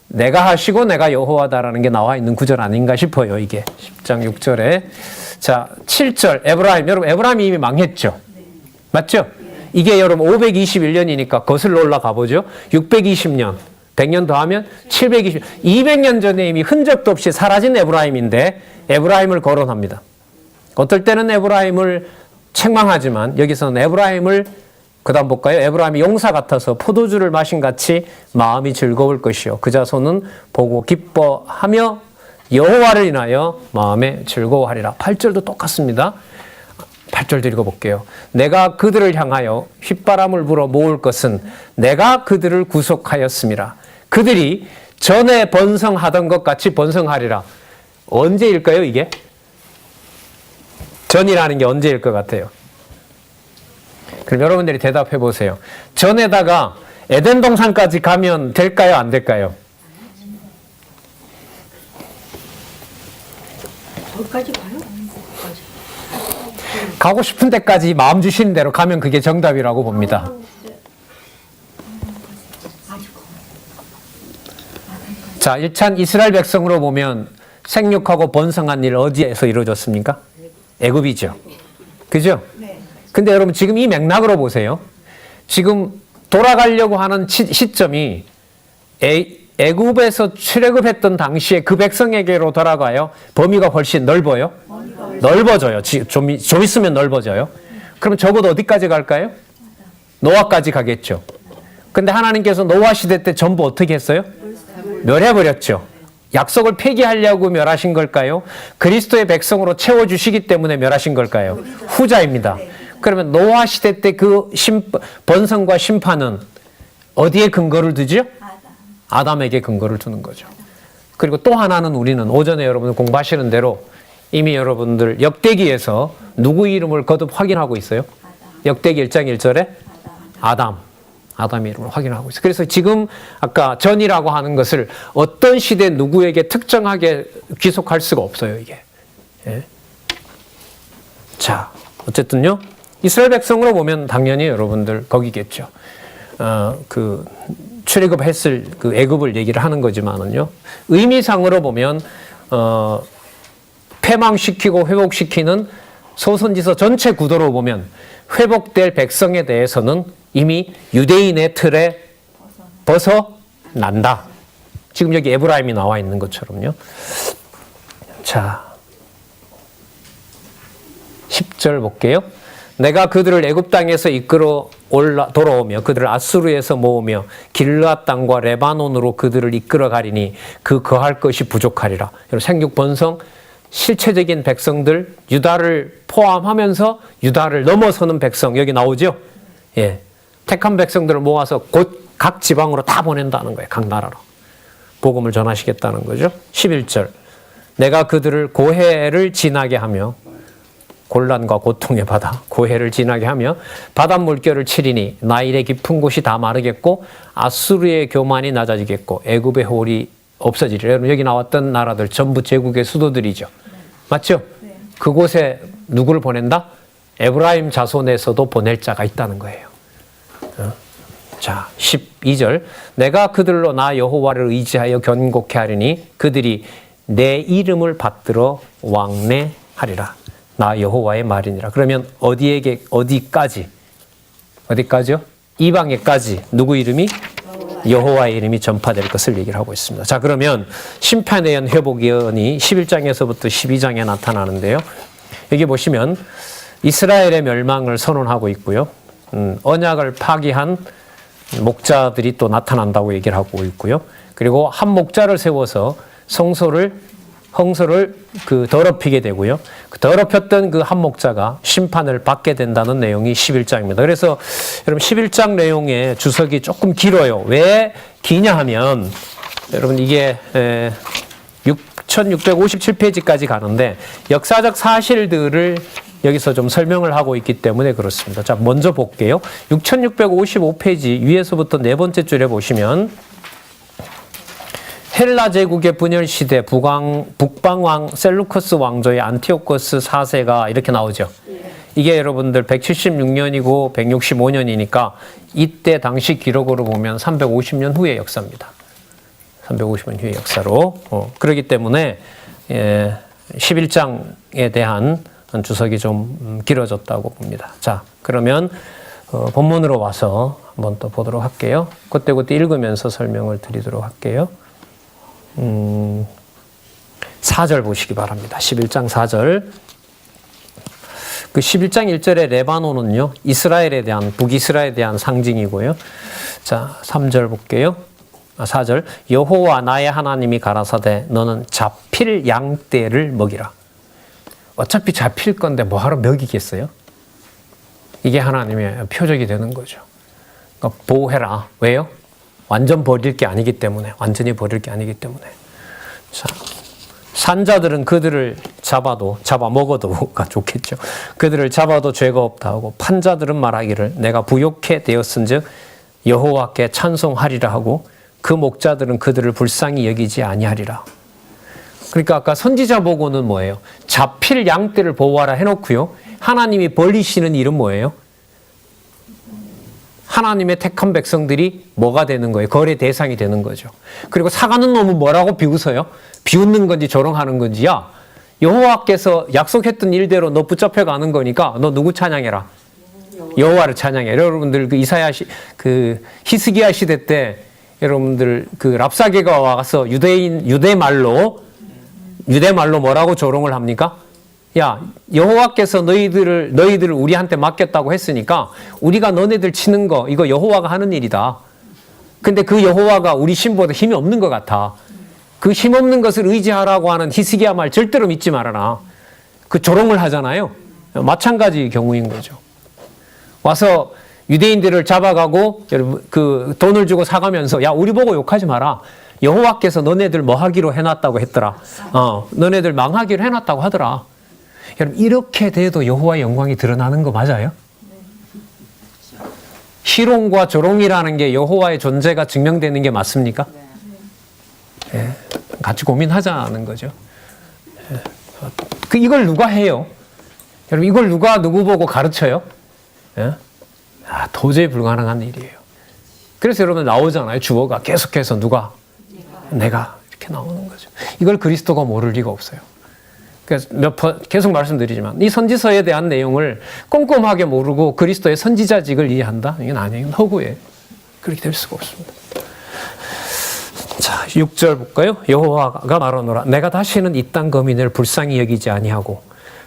내가 하시고 내가 여호와다라는 게 나와 있는 구절 아닌가 싶어요. 이게 10장 6절에. 자, 7절 에브라임. 여러분 에브라임이 이미 망했죠. 맞죠? 이게 여러분 521년이니까 거슬러 올라가 보죠. 620년. 100년 더하면 720년. 200년 전에 이미 흔적도 없이 사라진 에브라임인데 에브라임을 거론합니다. 어떨 때는 에브라임을 책망하지만 여기서는 에브라임을 그 다음 볼까요? 에브라임이 용사 같아서 포도주를 마신 같이 마음이 즐거울 것이요. 그 자손은 보고 기뻐하며 여호와를 인하여 마음에 즐거워하리라. 8절도 똑같습니다. 8절 읽어볼게요. 내가 그들을 향하여 휘바람을 불어 모을 것은 내가 그들을 구속하였음이라. 그들이 전에 번성하던 것 같이 번성하리라. 언제일까요, 이게? 전이라는 게 언제일 것 같아요? 그럼 여러분들이 대답해 보세요. 전에다가 에덴 동산까지 가면 될까요, 안 될까요? 거기까지 가요? 가고 싶은 데까지 마음 주시는 대로 가면 그게 정답이라고 봅니다. 자, 1찬 이스라엘 백성으로 보면 생육하고 번성한 일 어디에서 이루어졌습니까? 애굽이죠. 그죠? 근데 여러분 지금 이 맥락으로 보세요. 지금 돌아가려고 하는 시점이 애굽에서 출애굽했던 당시에 그 백성에게로 돌아가요. 범위가 훨씬 넓어요. 넓어져요. 좀 있으면 넓어져요. 그럼 적어도 어디까지 갈까요? 노아까지 가겠죠. 근데 하나님께서 노아 시대 때 전부 어떻게 했어요? 멸해버렸죠. 약속을 폐기하려고 멸하신 걸까요? 그리스도의 백성으로 채워주시기 때문에 멸하신 걸까요? 후자입니다. 그러면 노아 시대 때 그 번성과 심판은 어디에 근거를 두죠? 아담에게 근거를 두는 거죠. 그리고 또 하나는 우리는 오전에 여러분 공부하시는 대로 이미 여러분들 역대기에서 누구 이름을 거듭 확인하고 있어요? 역대기 1장 1절에 아담의 이름을 확인하고 있어요. 그래서 지금 아까 전이라고 하는 것을 어떤 시대 누구에게 특정하게 귀속할 수가 없어요, 이게. 예. 자, 어쨌든요. 이스라엘 백성으로 보면 당연히 여러분들 거기겠죠. 출애굽했을 그 애굽을 얘기를 하는 거지만은요. 의미상으로 보면 패망시키고 회복시키는 소선지서 전체 구도로 보면 회복될 백성에 대해서는 이미 유대인의 틀에 벗어난다. 지금 여기 에브라임이 나와 있는 것처럼요. 자, 10절 볼게요. 내가 그들을 애굽 땅에서 이끌어 돌아오며 그들을 아수르에서 모으며 길르앗 땅과 레바논으로 그들을 이끌어 가리니 그 거할 것이 부족하리라. 생육 번성 실체적인 백성들 유다를 포함하면서 유다를 넘어서는 백성 여기 나오죠. 예, 택한 백성들을 모아서 곧 각 지방으로 다 보낸다는 거예요. 각 나라로 복음을 전하시겠다는 거죠. 11절 내가 그들을 고해를 지나게 하며 곤란과 고통의 바다, 고해를 지나게 하며 바닷물결을 치리니 나일의 깊은 곳이 다 마르겠고 아수르의 교만이 낮아지겠고 애굽의 홀이 없어지리라. 여러분 여기 나왔던 나라들 전부 제국의 수도들이죠. 맞죠? 네. 그곳에 누구를 보낸다? 에브라임 자손에서도 보낼 자가 있다는 거예요. 자, 12절 내가 그들로 나 여호와를 의지하여 견고케 하리니 그들이 내 이름을 받들어 왕래하리라. 나 여호와의 말이니라. 그러면 어디까지요? 이방에까지 누구 이름이? 여호와의 이름이 전파될 것을 얘기를 하고 있습니다. 자, 그러면 심판의 연 회복의 연이 11장에서부터 12장에 나타나는데요. 여기 보시면 이스라엘의 멸망을 선언하고 있고요. 언약을 파기한 목자들이 또 나타난다고 얘기를 하고 있고요. 그리고 한 목자를 세워서 성소를 더럽히게 되고요. 그 더럽혔던 그 한 목자가 심판을 받게 된다는 내용이 11장입니다. 그래서 여러분 11장 내용의 주석이 조금 길어요. 왜 기냐 하면 여러분 이게 6657페이지까지 가는데 역사적 사실들을 여기서 좀 설명을 하고 있기 때문에 그렇습니다. 자, 먼저 볼게요. 6655페이지 위에서부터 네 번째 줄에 보시면 헬라 제국의 분열 시대 북방왕 셀루커스 왕조의 안티오코스 4세가 이렇게 나오죠. 이게 여러분들 176년이고 165년이니까 이때 당시 기록으로 보면 350년 후의 역사입니다. 350년 후의 역사로. 그렇기 때문에 11장에 대한 주석이 좀 길어졌다고 봅니다. 자, 그러면 본문으로 와서 한번 또 보도록 할게요. 그때 읽으면서 설명을 드리도록 할게요. 4절 보시기 바랍니다. 11장 4절. 그 11장 1절의 레바논은요, 이스라엘에 대한, 북이스라엘에 대한 상징이고요. 자, 3절 볼게요. 4절. 여호와 나의 하나님이 가라사대 너는 잡힐 양떼를 먹이라. 어차피 잡힐 건데 뭐하러 먹이겠어요? 이게 하나님의 표적이 되는 거죠. 그러니까 보호해라. 왜요? 완전 버릴 게 아니기 때문에, 완전히 버릴 게 아니기 때문에. 자, 산자들은 그들을 잡아먹어도가 좋겠죠. 그들을 잡아도 죄가 없다 하고, 판자들은 말하기를 내가 부욕해 되었은즉 여호와께 찬송하리라 하고, 그 목자들은 그들을 불쌍히 여기지 아니하리라. 그러니까 아까 선지자 보고는 뭐예요? 잡힐 양떼를 보호하라 해놓고요. 하나님이 벌리시는 일은 뭐예요? 하나님의 택한 백성들이 뭐가 되는 거예요? 거래 대상이 되는 거죠. 그리고 사가는 놈은 뭐라고 비웃어요? 비웃는 건지 조롱하는 건지, 야, 여호와께서 약속했던 일대로 너 붙잡혀 가는 거니까 너 누구 찬양해라? 여호와를 찬양해. 여러분들 그 그 히스기야 시대 때 여러분들 그 랍사게가 와서 유대 말로 뭐라고 조롱을 합니까? 야, 여호와께서 너희들을 우리한테 맡겼다고 했으니까 우리가 너네들 치는 거 이거 여호와가 하는 일이다. 근데 그 여호와가 우리 신보다 힘이 없는 것 같아. 그 힘없는 것을 의지하라고 하는 히스기야 말 절대로 믿지 말아라. 그 조롱을 하잖아요. 마찬가지 경우인 거죠. 와서 유대인들을 잡아가고 그 돈을 주고 사가면서 야, 우리 보고 욕하지 마라. 여호와께서 너네들 뭐 하기로 해놨다고 했더라. 너네들 망하기로 해놨다고 하더라. 여러분, 이렇게 돼도 여호와의 영광이 드러나는 거 맞아요? 희롱과 조롱이라는 게 여호와의 존재가 증명되는 게 맞습니까? 예, 같이 고민하자는 거죠. 예. 이걸 누가 해요? 여러분, 이걸 누구 보고 가르쳐요? 예? 도저히 불가능한 일이에요. 그래서 여러분 나오잖아요. 주어가 계속해서 누가? 내가 이렇게 나오는 거죠. 이걸 그리스도가 모를 리가 없어요. 그래서 계속 말씀드리지만 이 선지서에 대한 내용을 꼼꼼하게 모르고 그리스도의 선지자직을 이해한다? 이건 아니에요. 이건 허구예요. 그렇게 될 수가 없습니다. 자, 6절 볼까요? 여호와가 말하노라. 내가 다시는 이 땅 거민을 불쌍히 여기지 아니하고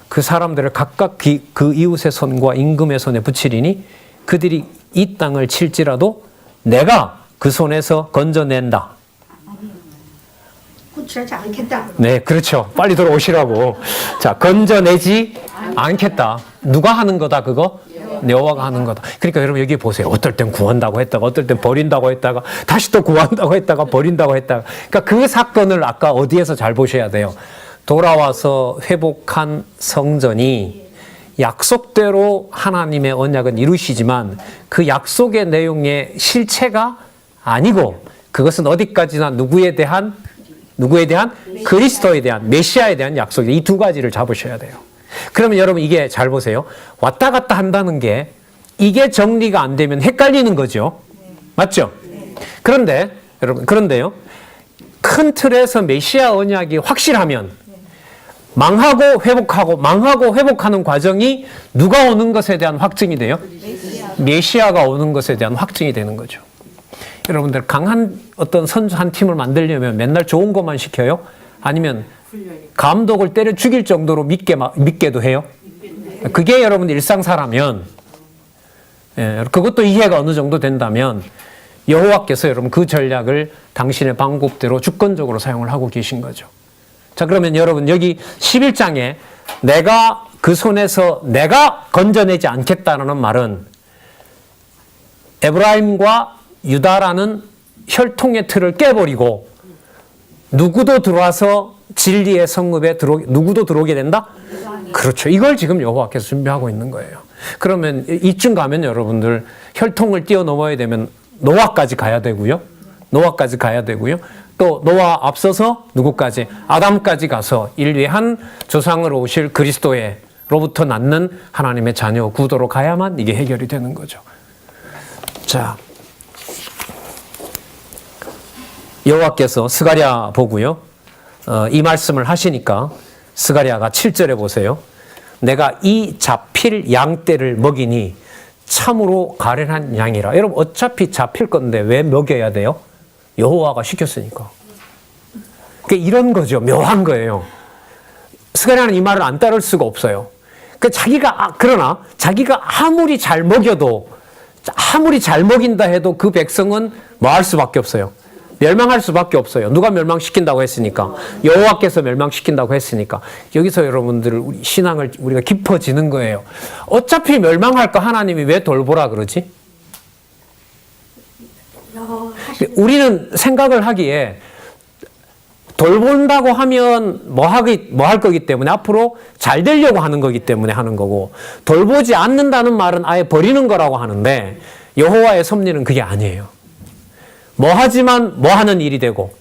그 사람들을 각각 그 이웃의 손과 임금의 손에 붙이리니 그들이 이 땅을 칠지라도 내가 그 손에서 건져낸다. 구출하지 않겠다. 네, 그렇죠. 빨리 들어오시라고. 자, 건져내지 않겠다. 누가 하는 거다, 그거? 여호와가 하는 거다. 그러니까 여러분 여기 보세요. 어떨 땐 구한다고 했다가, 어떨 땐 버린다고 했다가, 다시 또 구한다고 했다가, 버린다고 했다가. 그러니까 그 사건을 아까 어디에서 잘 보셔야 돼요. 돌아와서 회복한 성전이 약속대로 하나님의 언약은 이루시지만 그 약속의 내용의 실체가 아니고 그것은 어디까지나 누구에 대한? 그리스도에 대한, 메시아에 대한 약속. 이 두 가지를 잡으셔야 돼요. 그러면 여러분 이게 잘 보세요. 왔다 갔다 한다는 게 이게 정리가 안 되면 헷갈리는 거죠. 맞죠? 그런데 여러분, 그런데요. 큰 틀에서 메시아 언약이 확실하면 망하고 회복하는 과정이 누가 오는 것에 대한 확증이 돼요? 메시아가 오는 것에 대한 확증이 되는 거죠. 여러분들 강한 어떤 선수 한 팀을 만들려면 맨날 좋은 것만 시켜요? 아니면 감독을 때려 죽일 정도로 믿게도 해요? 그게 여러분 일상사라면, 그것도 이해가 어느 정도 된다면 여호와께서 여러분 그 전략을 당신의 방법대로 주권적으로 사용을 하고 계신 거죠. 자, 그러면 여러분 여기 11장에 내가 그 손에서 내가 건져내지 않겠다는 말은 에브라임과 유다라는 혈통의 틀을 깨버리고 누구도 들어와서 진리의 성읍에 누구도 들어오게 된다? 그렇죠. 이걸 지금 여호와께서 준비하고 있는 거예요. 그러면 이쯤 가면 여러분들 혈통을 뛰어넘어야 되면 노아까지 가야 되고요. 또 노아 앞서서 누구까지? 아담까지 가서 인류의 한 조상으로 오실 그리스도로부터 낳는 하나님의 자녀 구도로 가야만 이게 해결이 되는 거죠. 자, 여호와께서 스가랴 보고요. 이 말씀을 하시니까 스가랴가 7절에 보세요. 내가 이 잡힐 양떼를 먹이니 참으로 가련한 양이라. 여러분 어차피 잡힐 건데 왜 먹여야 돼요? 여호와가 시켰으니까. 그러니까 이런 거죠. 묘한 거예요. 스가랴는 이 말을 안 따를 수가 없어요. 그러나 자기가 아무리 잘 먹여도 아무리 잘 먹인다 해도 그 백성은 뭐 할 수밖에 없어요. 멸망할 수밖에 없어요. 누가 멸망시킨다고 했으니까. 여호와께서 멸망시킨다고 했으니까. 여기서 여러분들 우리 신앙을 우리가 깊어지는 거예요. 어차피 멸망할 거 하나님이 왜 돌보라 그러지? 우리는 생각을 하기에 돌본다고 하면 뭐 할 거기 때문에 앞으로 잘 되려고 하는 거기 때문에 하는 거고, 돌보지 않는다는 말은 아예 버리는 거라고 하는데 여호와의 섭리는 그게 아니에요. 뭐 하지만 뭐 하는 일이 되고,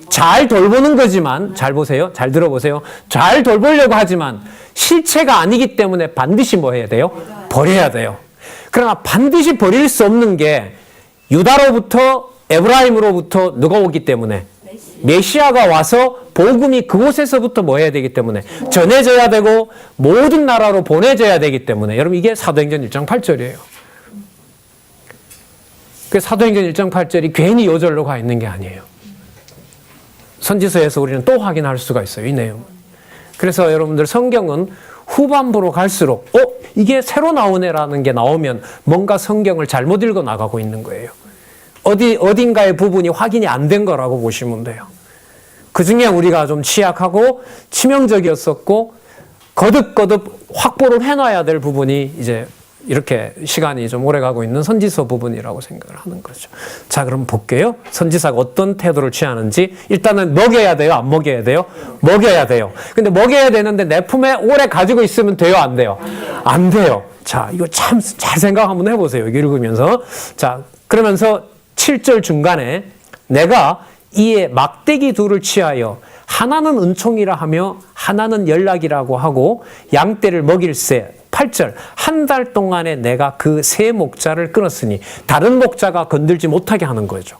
잘 돌보는 거지만, 잘 보세요. 잘 들어보세요. 잘 돌보려고 하지만 실체가 아니기 때문에 반드시 뭐 해야 돼요? 버려야 돼요. 그러나 반드시 버릴 수 없는 게 유다로부터 에브라임으로부터 누가 오기 때문에, 메시아가 와서 복음이 그곳에서부터 뭐 해야 되기 때문에 전해져야 되고 모든 나라로 보내져야 되기 때문에, 여러분 이게 사도행전 1장 8절이에요. 그 사도행전 1장 8절이 괜히 요절로 가 있는 게 아니에요. 선지서에서 우리는 또 확인할 수가 있어요, 이 내용은. 그래서 여러분들 성경은 후반부로 갈수록 이게 새로 나오네라는 게 나오면 뭔가 성경을 잘못 읽어 나가고 있는 거예요. 어딘가의 부분이 확인이 안 된 거라고 보시면 돼요. 그 중에 우리가 좀 취약하고 치명적이었었고 거듭거듭 확보를 해놔야 될 부분이 이제 이렇게 시간이 좀 오래 가고 있는 선지서 부분이라고 생각을 하는 거죠. 자, 그럼 볼게요. 선지사가 어떤 태도를 취하는지. 일단은 먹여야 돼요? 안 먹여야 돼요? 먹여야 돼요. 근데 먹여야 되는데 내 품에 오래 가지고 있으면 돼요? 안 돼요? 안 돼요. 자, 이거 참 잘 생각 한번 해보세요. 읽으면서. 자, 그러면서 7절 중간에 내가 이에 막대기 둘을 취하여 하나는 은총이라 하며 하나는 연락이라고 하고 양떼를 먹일세. 8절 한 달 동안에 내가 그 세 목자를 끊었으니 다른 목자가 건들지 못하게 하는 거죠.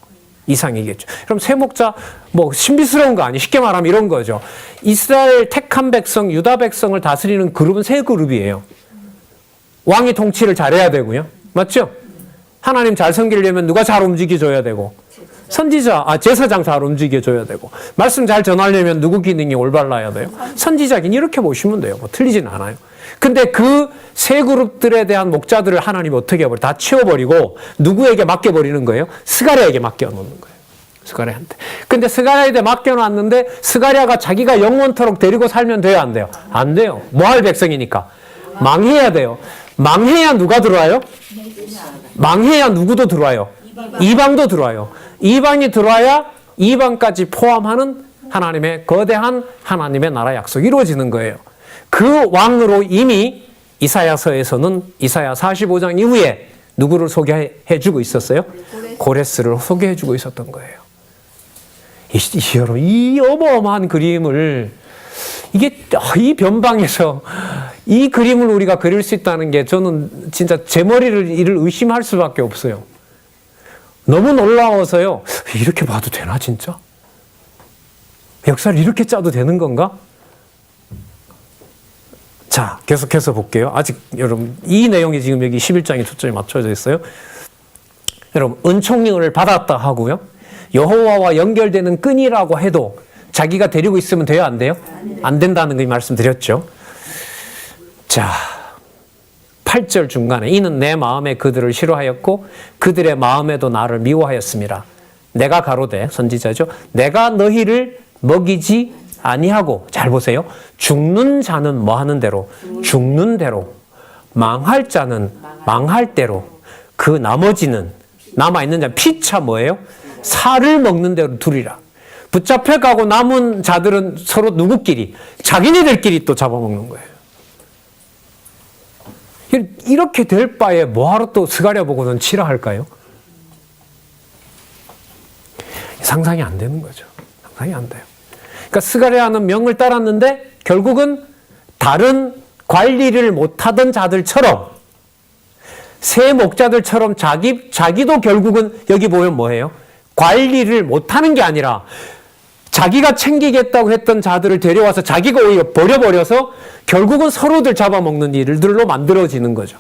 이상이겠죠. 그럼 세 목자 뭐 신비스러운 거 아니에요. 쉽게 말하면 이런 거죠. 이스라엘 택한 백성, 유다 백성을 다스리는 그룹은 세 그룹이에요. 왕이 통치를 잘해야 되고요. 맞죠? 하나님 잘 섬기려면 누가 잘 움직여줘야 되고 제사장 잘 움직여줘야 되고 말씀 잘 전하려면 누구 기능이 올바라야 돼요? 선지자긴 이렇게 보시면 돼요. 뭐 틀리진 않아요. 근데 그 세 그룹들에 대한 목자들을 하나님이 어떻게 해버려? 다 치워버리고 누구에게 맡겨버리는 거예요? 스가랴에게 맡겨놓는 거예요. 스가랴한테. 근데 스가랴에게 맡겨놨는데 스가랴가 자기가 영원토록 데리고 살면 돼요? 안 돼요? 안 돼요. 뭐 할 백성이니까? 망해야 돼요. 망해야 누가 들어와요? 망해야 누구도 들어와요? 이방도 들어와요. 이방이 들어와야 이방까지 포함하는 하나님의 거대한 하나님의 나라 약속이 이루어지는 거예요. 그 왕으로 이미 이사야서에서는 이사야 45장 이후에 누구를 소개해주고 있었어요? 고레스를 소개해주고 있었던 거예요. 여러분, 이 어마어마한 그림을 이 변방에서 이 그림을 우리가 그릴 수 있다는 게 저는 진짜 제 머리를 이를 의심할 수밖에 없어요. 너무 놀라워서요. 이렇게 봐도 되나 진짜? 역사를 이렇게 짜도 되는 건가? 자, 계속해서 볼게요. 아직 여러분 이 내용이 지금 여기 11장에 초점이 맞춰져 있어요. 여러분 은총을 받았다 하고요. 여호와와 연결되는 끈이라고 해도 자기가 데리고 있으면 돼요? 안 돼요? 안 된다는 거 말씀드렸죠. 자, 8절 중간에 이는 내 마음에 그들을 싫어하였고 그들의 마음에도 나를 미워하였습니다. 내가 가로되 선지자죠. 내가 너희를 먹이지 아니하고 잘 보세요. 죽는 자는 뭐 하는 대로? 죽는 대로. 망할 자는 망할 대로. 그 나머지는 남아있는 자 피차 뭐예요? 살을 먹는 대로 두리라. 붙잡혀가고 남은 자들은 서로 누구끼리? 자기네들끼리 또 잡아먹는 거예요. 이렇게 될 바에 뭐하러 또 스가랴 보고는 치라 할까요? 상상이 안 되는 거죠. 상상이 안 돼요. 그러니까 스가랴는 명을 따랐는데 결국은 다른 관리를 못하던 자들처럼 새 목자들처럼 자기도 결국은 여기 보면 뭐예요? 관리를 못하는 게 아니라 자기가 챙기겠다고 했던 자들을 데려와서 자기가 오히려 버려버려서 결국은 서로들 잡아먹는 일들로 만들어지는 거죠.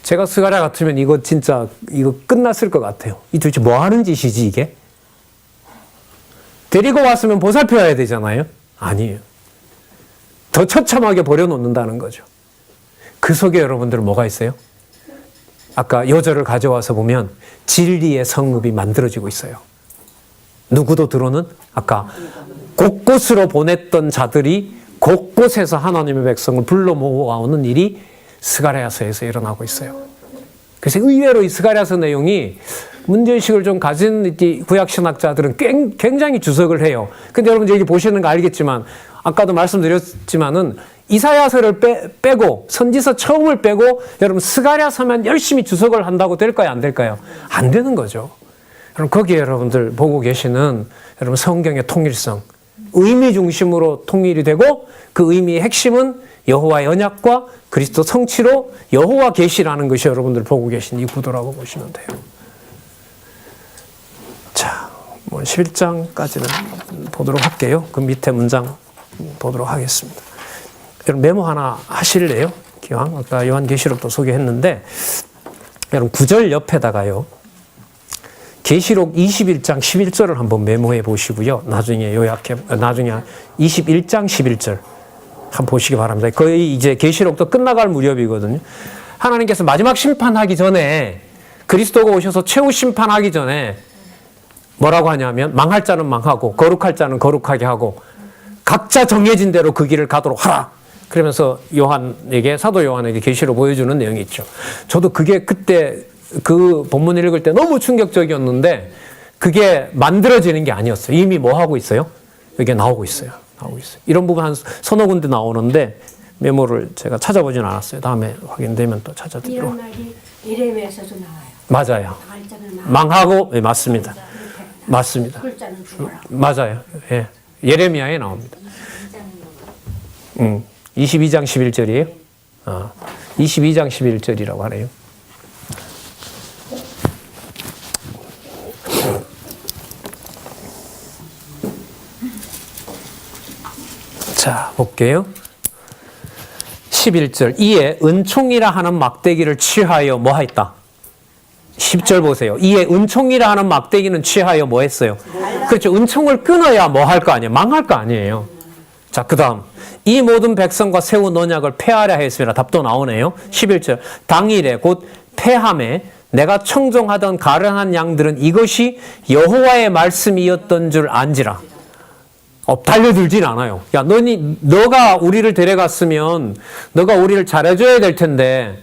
제가 스가랴 같으면 이거 끝났을 것 같아요. 이 도대체 뭐 하는 짓이지 이게? 데리고 왔으면 보살펴야 되잖아요. 아니에요. 더 처참하게 버려놓는다는 거죠. 그 속에 여러분들 뭐가 있어요? 아까 요절을 가져와서 보면 진리의 성읍이 만들어지고 있어요. 누구도 들어오는 아까 곳곳으로 보냈던 자들이 곳곳에서 하나님의 백성을 불러 모아오는 일이 스가랴서에서 일어나고 있어요. 그래서 의외로 이 스가랴서 내용이 문제의식을 좀 가진 구약신학자들은 굉장히 주석을 해요. 근데 여러분 여기 보시는 거 알겠지만 아까도 말씀드렸지만은 이사야서를 빼고 선지서 처음을 빼고 여러분 스가랴서만 열심히 주석을 한다고 될까요? 안 될까요? 안 되는 거죠. 여러분 거기에 여러분들 보고 계시는 여러분 성경의 통일성, 의미 중심으로 통일이 되고 그 의미의 핵심은 여호와의 언약과 그리스도 성취로 여호와 계시라는 것이 여러분들 보고 계신 이 구도라고 보시면 돼요. 자, 11장까지는 보도록 할게요. 그 밑에 문장 보도록 하겠습니다. 여러분 메모 하나 하실래요? 기왕 아까 요한계시록도 소개했는데 여러분 9절 옆에다가요. 계시록 21장 11절을 한번 메모해 보시고요. 나중에 21장 11절 한번 보시기 바랍니다. 거의 이제 계시록도 끝나갈 무렵이거든요. 하나님께서 마지막 심판하기 전에 그리스도가 오셔서 최후 심판하기 전에 뭐라고 하냐면 망할 자는 망하고 거룩할 자는 거룩하게 하고 각자 정해진 대로 그 길을 가도록 하라. 그러면서 사도 요한에게 계시로 보여주는 내용이 있죠. 저도 그게 그때 그 본문 읽을 때 너무 충격적이었는데 그게 만들어지는 게 아니었어요. 이미 뭐 하고 있어요? 이게 나오고 있어요. 이런 부분 한 서너 군데 나오는데 메모를 제가 찾아보진 않았어요. 다음에 확인되면 또 찾아드리도록. 이런 말이 예레미야에서도 나와요. 맞아요. 망할 자는 망하고, 네, 맞습니다. 맞습니다. 꿀자는 죽어라. 맞아요. 예. 예레미야에 나옵니다. 22장 11절이에요. 22장 11절이라고 하네요. 자, 볼게요. 11절. 이에 은총이라 하는 막대기를 취하여 뭐 했다? 10절 보세요. 이에 은총이라 하는 막대기는 취하여 뭐 했어요? 그렇죠. 은총을 끊어야 뭐 할 거 아니에요? 망할 거 아니에요. 자, 그 다음. 이 모든 백성과 세운 언약을 폐하려 했습니다. 답도 나오네요. 11절. 당일에 곧 폐함에 내가 청종하던 가련한 양들은 이것이 여호와의 말씀이었던 줄 안지라. 달려들진 않아요. 야, 너가 우리를 데려갔으면 너가 우리를 잘해줘야 될 텐데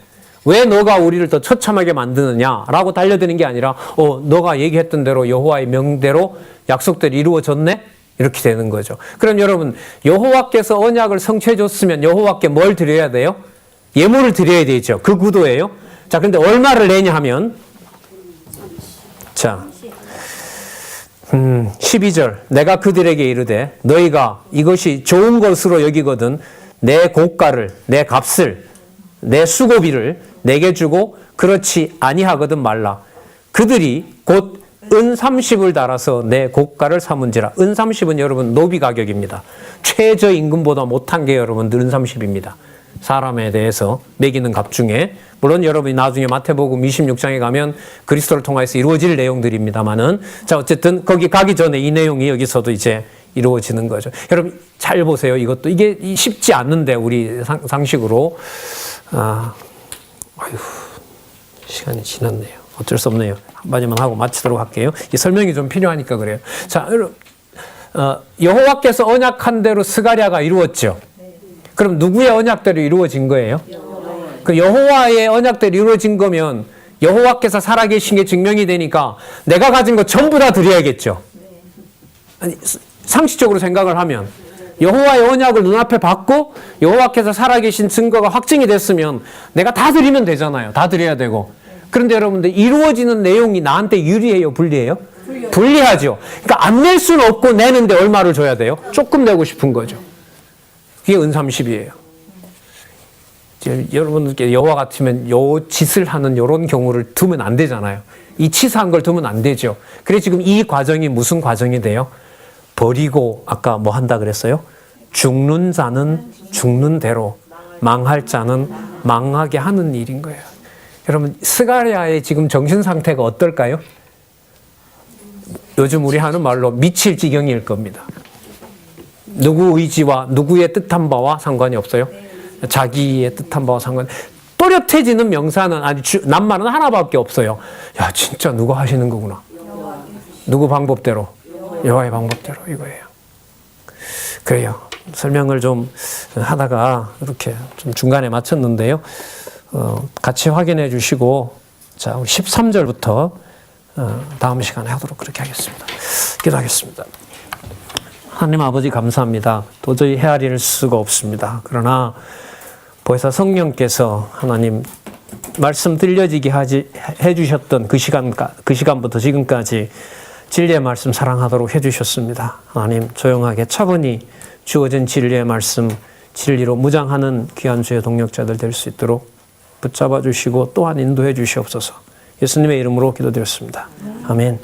왜 너가 우리를 더 처참하게 만드느냐라고 달려드는 게 아니라 너가 얘기했던 대로 여호와의 명대로 약속대로 이루어졌네? 이렇게 되는 거죠. 그럼 여러분 여호와께서 언약을 성취해 줬으면 여호와께 뭘 드려야 돼요? 예물을 드려야 되죠. 그 구도예요. 자, 근데 얼마를 내냐 하면 자 12절 내가 그들에게 이르되 너희가 이것이 좋은 것으로 여기거든 내 고가를 내 값을 내 수고비를 내게 주고 그렇지 아니하거든 말라. 그들이 곧 은 30을 달아서 내 고가를 삼은지라. 은 30은 여러분 노비 가격입니다. 최저임금보다 못한 게 여러분 은 30입니다. 사람에 대해서 매기는 값 중에 물론 여러분이 나중에 마태복음 26장에 가면 그리스도를 통해서 이루어질 내용들입니다만은 자 어쨌든 거기 가기 전에 이 내용이 여기서도 이제 이루어지는 거죠. 여러분 잘 보세요. 이것도 이게 쉽지 않는데 우리 상식으로 시간이 지났네요. 어쩔 수 없네요. 한마디만 하고 마치도록 할게요. 이 설명이 좀 필요하니까 그래요. 자, 여러분 여호와께서 언약한 대로 스가랴가 이루었죠. 그럼 누구의 언약대로 이루어진 거예요? 그 여호와의 언약대로 이루어진 거면 여호와께서 살아계신 게 증명이 되니까 내가 가진 거 전부 다 드려야겠죠. 아니, 상식적으로 생각을 하면 여호와의 언약을 눈앞에 받고 여호와께서 살아계신 증거가 확증이 됐으면 내가 다 드리면 되잖아요. 다 드려야 되고. 그런데 여러분들 이루어지는 내용이 나한테 유리해요? 불리해요? 불리하죠. 그러니까 안 낼 수는 없고 내는데 얼마를 줘야 돼요? 조금 내고 싶은 거죠. 그게 은 30이에요. 여러분들께 여호와 같으면 요 짓을 하는 이런 경우를 두면 안 되잖아요. 이 치사한 걸 두면 안 되죠. 그래서 지금 이 과정이 무슨 과정이 돼요? 버리고 아까 뭐 한다 그랬어요? 죽는 자는 죽는 대로 망할 자는 망하게 하는 일인 거예요. 여러분 스가랴의 지금 정신 상태가 어떨까요? 요즘 우리 하는 말로 미칠 지경일 겁니다. 누구 의지와 누구의 뜻한 바와 상관이 없어요. 자기의 뜻한 바와 상관이 또렷해지는 명사는 낱말은 하나밖에 없어요. 야 진짜 누가 하시는 거구나. 누구 방법대로 여호와의 방법대로 이거예요. 그래요. 설명을 좀 하다가 이렇게 좀 중간에 마쳤는데요. 같이 확인해 주시고 자 우리 13절부터 다음 시간에 하도록 그렇게 하겠습니다. 기도하겠습니다. 하나님 아버지 감사합니다. 도저히 헤아릴 수가 없습니다. 그러나 보혜사 성령께서 하나님 말씀 들려지게 해주셨던 그 시간부터 지금까지 진리의 말씀 사랑하도록 해주셨습니다. 하나님 조용하게 차분히 주어진 진리의 말씀 진리로 무장하는 귀한 주의 동력자들 될 수 있도록 붙잡아 주시고 또한 인도해 주시옵소서. 예수님의 이름으로 기도드렸습니다. 아멘.